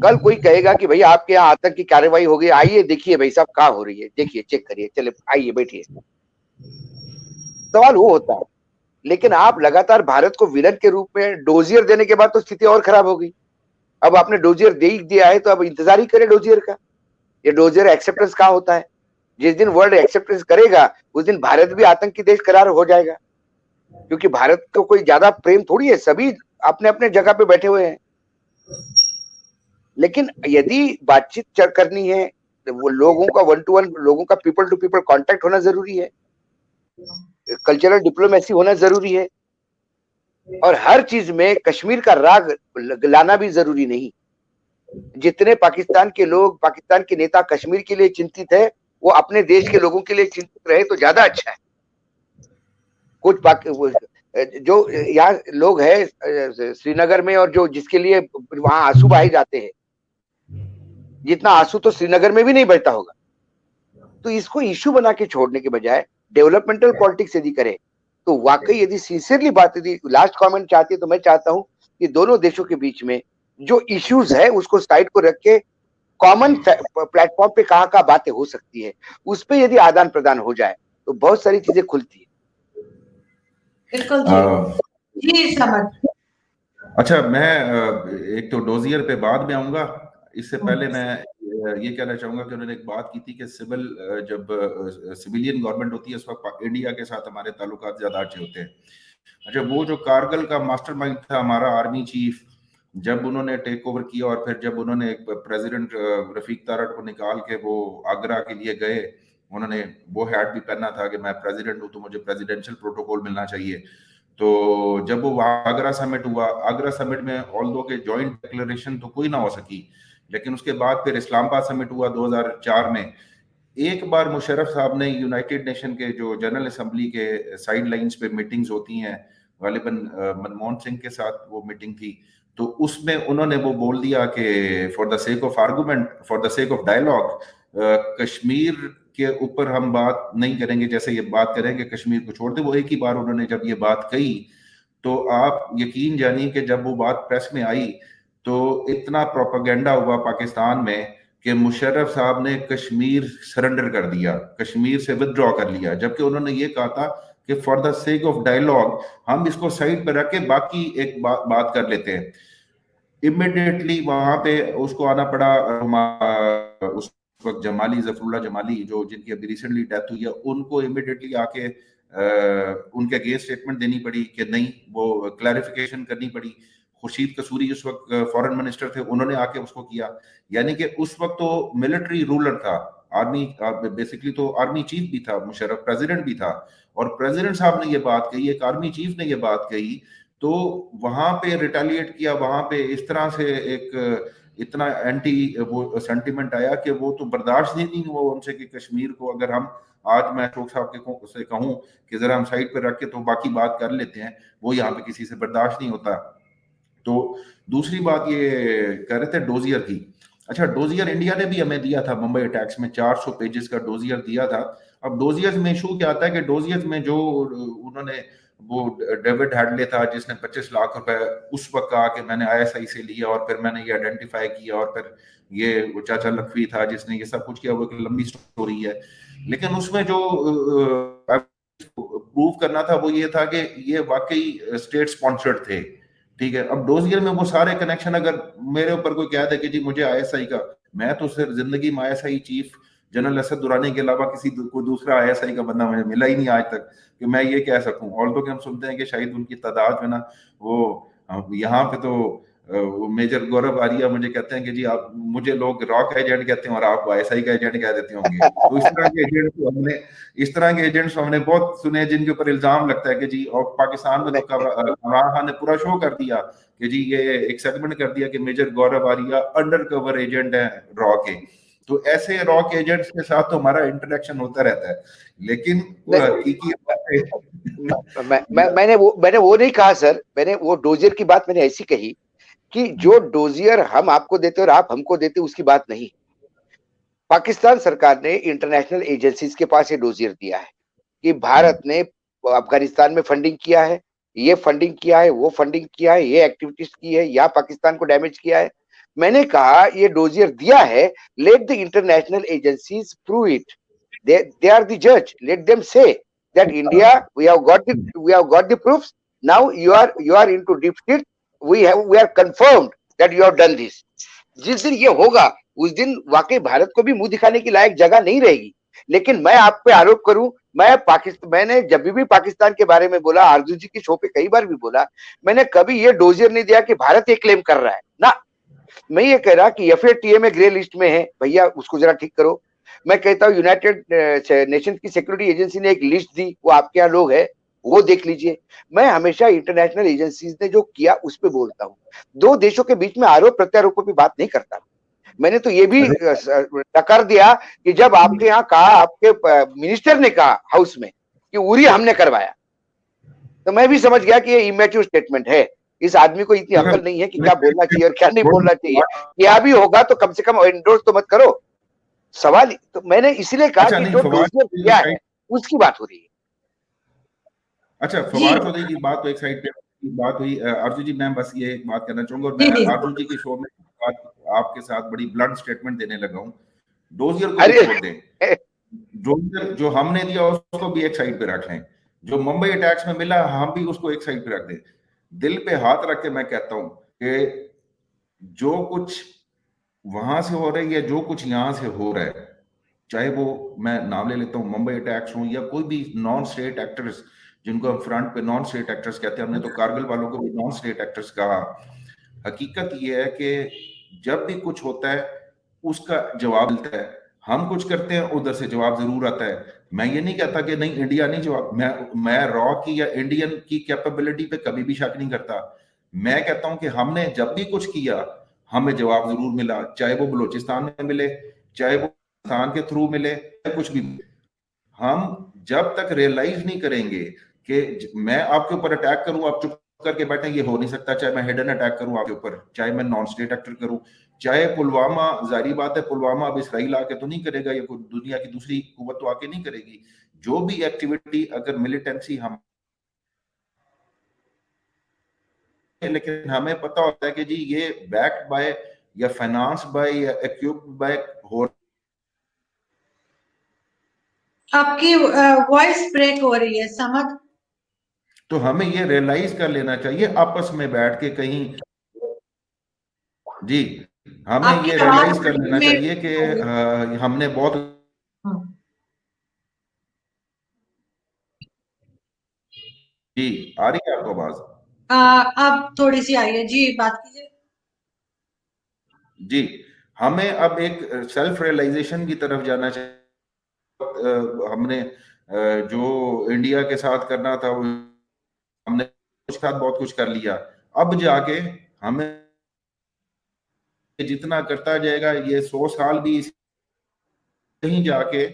S3: कल कोई कहेगा कि भैया आपके यहाँ आतंक की कार्रवाई हो गई, आइए देखिए भाई साहब कहाँ हो रही है, देखिए चेक करिए, चले आइए बैठिए, सवाल वो होता है। लेकिन आप लगातार भारत को विलन के रूप में डोजियर देने के बाद तो स्थिति और खराब हो गई। अब आपने डोजियर दे ही दिया है तो अब इंतजार ही करें डोजियर का। ये डोजियर एक्सेप्टेंस कहाँ होता है? जिस दिन वर्ल्ड एक्सेप्टेंस करेगा उस दिन भारत भी आतंकी देश करार हो जाएगा, क्योंकि भारत को कोई ज्यादा प्रेम थोड़ी है, सभी अपने अपने जगह पे बैठे हुए हैं। लेकिन यदि बातचीत करनी है तो वो लोगों का 1 to 1, लोगों का पीपल टू पीपल कांटेक्ट होना जरूरी है, कल्चरल डिप्लोमेसी होना जरूरी है, और हर चीज में कश्मीर का राग लाना भी जरूरी नहीं। जितने पाकिस्तान के लोग, पाकिस्तान के नेता कश्मीर के लिए चिंतित है, वो अपने देश के लोगों के लिए चिंतित रहे तो ज्यादा अच्छा है। कुछ जो यहाँ लोग हैं श्रीनगर में, और जो जिसके लिए वहां आंसू बहाए जाते हैं, जितना आंसू तो श्रीनगर में भी नहीं बहता होगा। तो इसको इश्यू बना के छोड़ने के बजाय डेवलपमेंटल पॉलिटिक्स यदि करे तो वाकई, यदि सिंसियरली बात, यदि लास्ट कमेंट चाहती है तो मैं चाहता हूं कि दोनों देशों के बीच में जो इश्यूज है उसको साइड को रख के कॉमन प्लेटफॉर्म पे कहाँ बातें हो सकती है, उस पे यदि आदान प्रदान हो जाए तो बहुत सारी चीजें खुलती है।
S1: बिल्कुल जी समझ।
S2: अच्छा, मैं एक तो डोजियर पे बाद में आऊंगा, इससे पहले मैं ये कहना चाहूंगा कि उन्होंने एक बात की थी कि जब सिविलियन गवर्नमेंट होती है उस वक्त इंडिया के साथ हमारे ताल्लुकात ज्यादा अच्छे होते हैं। अच्छा, वो जो कारगिल का मास्टरमाइंड था हमारा आर्मी चीफ, जब उन्होंने टेक ओवर किया और फिर जब उन्होंने प्रेसिडेंट रफीक तारड़ को निकाल के वो आगरा के लिए गए, उन्होंने वो हैट भी पहना था कि मैं प्रेसिडेंट हूं तो मुझे प्रेसिडेंशियल प्रोटोकॉल मिलना चाहिए। तो जब वो आगरा समिट हुआ, आगरा समिट में ऑल्दो के जॉइंट डिक्लेरेशन तो कोई ना हो सकी, लेकिन उसके बाद फिर इस्लामाबाद समिट हुआ 2004 में। एक बार मुशर्रफ साहब ने यूनाइटेड नेशन के जो जनरल असेंबली के साइड लाइन्स पे मीटिंग्स होती हैं, गालिबन मनमोहन सिंह के साथ वो मीटिंग थी, तो उसमें उन्होंने वो बोल दिया कि for the sake of argument, for the sake of dialogue, Kashmir के ऊपर हम बात नहीं करेंगे, जैसे ये बात करेंगे कश्मीर को छोड़ दे। वो एक ही बार उन्होंने जब ये बात कही तो आप यकीन जानिए कि जब वो बात प्रेस में आई तो इतना प्रोपेगेंडा हुआ पाकिस्तान में कि मुशर्रफ साहब ने कश्मीर सरेंडर कर दिया, कश्मीर से विदड्रॉ कर लिया, जबकि उन्होंने ये कहा था कि for the sake of dialogue हम इसको साइड पर रख के बाकी एक बात कर लेते हैं। इमिडिएटली वहां पे उसको आना पड़ा। उस वक्त जमाली, जफरुल्लाह जमाली, जो जिनकी अभी रिसेंटली डेथ हुई है, उनको इमिडिएटली आके उनके अगेंस्ट स्टेटमेंट देनी पड़ी कि नहीं, वो क्लैरिफिकेशन करनी पड़ी। खुर्शीद कसूरी उस वक्त फॉरेन मिनिस्टर थे, उन्होंने आके उसको किया। यानी कि उस वक्त तो मिलिट्री रूलर था, आर्मी बेसिकली तो आर्मी चीफ भी था मुशर्रफ, प्रेसिडेंट भी था, और प्रेसिडेंट साहब ने ये बात कही, एक आर्मी चीफ ने ये बात कही, तो वहां पे रिटेलिएट किया, वहां पे इस तरह से एक इतना एंटी वो सेंटिमेंट आया कि वो तो बर्दाश्त ही नहीं हुआ उनसे कि कश्मीर को अगर हम आज मैं अशोक साहब के से कहूं कि जरा हम साइड पर रख के तो बाकी बात कर लेते हैं, वो यहाँ पे किसी से बर्दाश्त नहीं होता। तो दूसरी बात ये कह रहे थे डोजियर की। अच्छा, डोजियर इंडिया ने भी हमें दिया था मुंबई अटैक्स में, 400 पेजेस का डोजियर दिया था। अब डोजियर में इशू क्या आता है कि डोजियर में जो उन्होंने, वो डेविड हैडले था जिसने 25 लाख रुपए उस वक्त कहा कि मैंने आईएसआई से लिया और फिर मैंने ये आइडेंटिफाई किया, और फिर ये चाचा लखवी था जिसने ये सब कुछ किया, वो एक लंबी स्टोरी है। लेकिन उसमें जो प्रूव करना था वो ये था कि ये वाकई स्टेट स्पॉन्सर्ड थे, ठीक है। अब डोजियर में वो सारे कनेक्शन, अगर मेरे ऊपर कोई कह दे कि जी मुझे आईएसआई का, मैं तो सिर्फ जिंदगी में ISI chief general Asad Durrani के अलावा किसी कोई दूसरा आईएसआई का बंदा मुझे मिला ही नहीं आज तक कि मैं ये कह सकूं। ऑल्दो कि हम सुनते हैं कि शायद उनकी तादाद में ना, वो यहाँ पे तो वो मेजर गौरव आर्या मुझे कहते हैं कि जी आप, मुझे लोग रॉक एजेंट कहते हैं और आप आईएसआई का एजेंट कह देते होंगे। तो इस तरह के एजेंट्स हमने बहुत सुने जिनके ऊपर इल्जाम लगता है कि जी, और पाकिस्तान में तो इमरान खान ने पूरा शो कर दिया कि जी ये एक सेगमेंट कर दिया कि मेजर गौरव आर्या अंडर कवर एजेंट है रॉ के। तो ऐसे रॉक एजेंट्स के साथ तो हमारा इंटरेक्शन होता रहता है, लेकिन
S3: मैंने वो नहीं कहा सर, मैंने वो डोजियर की बात मैंने ऐसी कही कि जो डोजियर हम आपको देते और आप हमको देते उसकी बात नहीं। पाकिस्तान सरकार ने इंटरनेशनल एजेंसीज के पास ये डोजियर दिया है कि भारत ने अफगानिस्तान में फंडिंग किया है, ये फंडिंग किया है, वो फंडिंग किया है, ये एक्टिविटीज की है, या पाकिस्तान को डैमेज किया है। मैंने कहा ये डोजियर दिया है, let the international agencies prove it, they are the judge, let them say that India, we have got the proofs, now you are into deep state, we are confirmed that you have done this. जिस दिन ये होगा उस दिन वाकई भारत को भी मुंह दिखाने की लायक जगह नहीं रहेगी। लेकिन मैं आप पे आरोप करूं, मैंने जब भी पाकिस्तान के बारे में बोला, आरजू जी की शो पे कई बार भी बोला, मैंने कभी ये डोजियर नहीं दिया कि भारत ये क्लेम कर रहा है ना। मैं ये कह रहा कि FATF ग्रे लिस्ट में है, भैया उसको जरा ठीक करो। मैं कहता हूँ यूनाइटेड नेशंस की सिक्योरिटी एजेंसी ने एक लिस्ट दी, वो आपके यहाँ लोग है, वो देख लीजिए। मैं हमेशा इंटरनेशनल एजेंसीज ने जो किया उस पर बोलता हूँ, दो देशों के बीच में आरोप प्रत्यारोपों की बात नहीं करता। मैंने तो ये भी टकर दिया कि जब आपके यहाँ कहा, आपके मिनिस्टर ने कहा हाउस में कि उरी हमने करवाया, तो मैं भी समझ गया कि ये इमेच्योर स्टेटमेंट है। इस आदमी को इतनी अकल नहीं है कि क्या बोलना चाहिए और क्या नहीं बोलना चाहिए। क्या भी होगा तो कम से कम एंडोर्स तो मत करो। सवाल तो मैंने इसलिए कहा कि जो डोजियर किया है उसकी बात हो रही है।
S2: अच्छा, फवाद चौधरी की बात तो एक साइड पे बात हुई। अर्जुन जी, मैं बस ये एक बात करना चाहूंगा, और मैं अर्जुन जी के शो में आपके साथ बड़ी ब्लंट स्टेटमेंट देने लगा हूं। डोजियर को भी छोड़ दें, डोजियर जो हमने दिया उसको भी एक साइड पे रख लें, जो मुंबई अटैक्स में मिला हम भी उसको एक साइड पे रख दें। दिल पे हाथ रख के मैं कहता हूं कि जो कुछ वहां से हो रहा है या जो कुछ यहां से हो रहा है, चाहे वो मैं नाम ले लेता हूँ मुंबई अटैक्स हो या कोई भी नॉन स्टेट एक्टर्स, जिनको हम फ्रंट पे नॉन स्टेट एक्टर्स कहते हैं, हमने तो कारगिल वालों को भी नॉन स्टेट एक्टर्स कहा। हकीकत ये है कि जब भी कुछ होता है उसका जवाब मिलता है। हम कुछ करते हैं उधर से जवाब जरूर आता है। मैं ये नहीं कहता कि नहीं इंडिया नहीं जवाब, मैं रॉ की या इंडियन की कैपेबिलिटी पे कभी भी शक नहीं करता। मैं कहता हूं कि हमने जब भी कुछ किया हमें जवाब जरूर मिला, चाहे वो बलूचिस्तान में मिले, चाहे वो पाकिस्तान के थ्रू मिले, कुछ भी। हम जब तक रियलाइज नहीं करेंगे कि मैं आपके ऊपर अटैक करूं आप चुप करके बैठे, ये हो नहीं सकता। चाहे मैं हिडन अटैक करूं आपके ऊपर, चाहे मैं नॉन स्टेट एक्टर करूं, चाहे पुलवामा, जारी बात है पुलवामा अब इसराइल आके तो नहीं करेगा, या कोई दुनिया की दूसरी कुव्वत तो आके नहीं करेगी। जो भी एक्टिविटी अगर मिलिटेंसी हम, लेकिन हमें पता होता है कि जी ये बैक्ड बाय या फाइनेंस बाय या इक्विप्ड बाय हो।
S1: आपकी वॉइस ब्रेक हो रही है समझ।
S2: तो हमें ये रियलाइज कर लेना चाहिए आपस में बैठ के कहीं, जी हमें ये रियलाइज कर लेना चाहिए कि हमने बहुत। जी आ रही है आपको आवाज?
S1: अब थोड़ी सी आई है जी, बात कीजिए।
S2: जी, हमें अब एक सेल्फ रियलाइजेशन की तरफ जाना चाहिए। हमने जो इंडिया के साथ करना था हमने कुछ साथ बहुत कुछ कर लिया। अब जाके हमें जितना करता जाएगा ये 100 साल भी कहीं जाके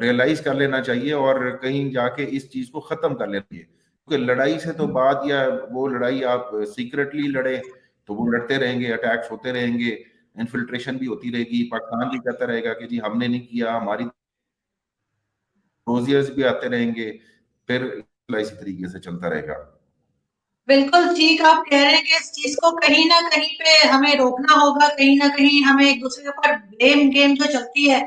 S2: रियलाइज कर लेना चाहिए और कहीं जाके इस चीज को खत्म कर लेना चाहिए। क्योंकि लड़ाई से तो बात, या वो लड़ाई आप सीक्रेटली लड़े तो वो लड़ते रहेंगे, अटैक्स होते रहेंगे, इन्फिल्ट्रेशन भी होती रहेगी, पाकिस्तान भी कहता रहेगा कि जी हमने नहीं किया, हमारी रोजियर्स भी आते रहेंगे, फिर इसी तरीके से चलता रहेगा।
S1: बिल्कुल ठीक आप कह रहे हैं कि इस चीज को कहीं ना कहीं पे हमें रोकना होगा, कहीं ना कहीं हमें एक दूसरे के ऊपर ब्लेम गेम जो चलती है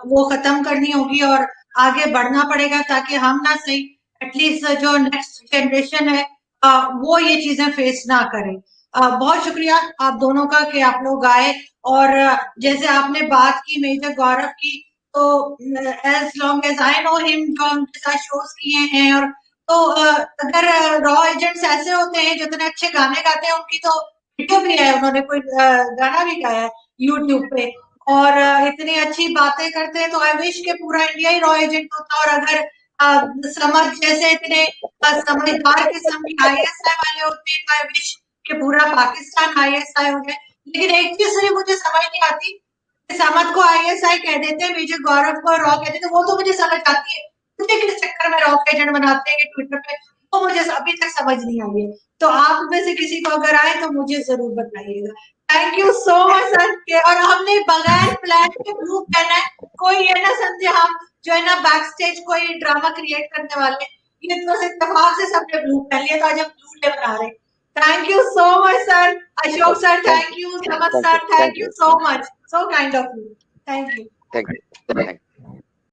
S1: वो खत्म करनी होगी और आगे बढ़ना पड़ेगा, ताकि हम ना सही एटलीस्ट जो नेक्स्ट जनरेशन है वो ये चीजें फेस ना करें। बहुत शुक्रिया आप दोनों का कि आप लोग आए, और जैसे आपने बात की मेजर गौरव की, तो as long as I know him, जो उनके साथ शोज किए हैं, और तो अगर रॉ एजेंट्स ऐसे होते हैं जो इतने अच्छे गाने गाते हैं, उनकी तो वीडियो भी है, उन्होंने कोई गाना भी गाया है यूट्यूब पे, और इतनी अच्छी बातें करते हैं, तो आई विश के पूरा इंडिया ही रॉ एजेंट होता। और अगर समझ जैसे इतने समझदार किस्म के ISI वाले होते हैं, तो आई विश कि पूरा पाकिस्तान ISI हो जाए। लेकिन एक चीज से मुझे समझ नहीं आती, समद को ISI कह देते हैं, मेजर गौरव को रॉ कहते हैं, तो वो तो मुझे समझ आती है, मुझे किस चक्कर में रॉ एजेंट बनाते हैं ट्विटर पे, वो मुझे अभी तक समझ नहीं आई है। तो आप में से किसी को अगर आए तो मुझे जरूर बताइएगा। Thank you so much sir. और हमने बगैर प्लान के ग्रुप पहना है, कोई ये ना समझे हम जो है ना बैक स्टेज कोई ड्रामा क्रिएट करने वाले, ये तो इत्तेफाक से सबने ग्रुप पहन लिया, तो आज हम ग्रुप बना रहे। Thank you so much sir. Ashok sir thank you, Samad sir thank you so much, so kind of you, thank you।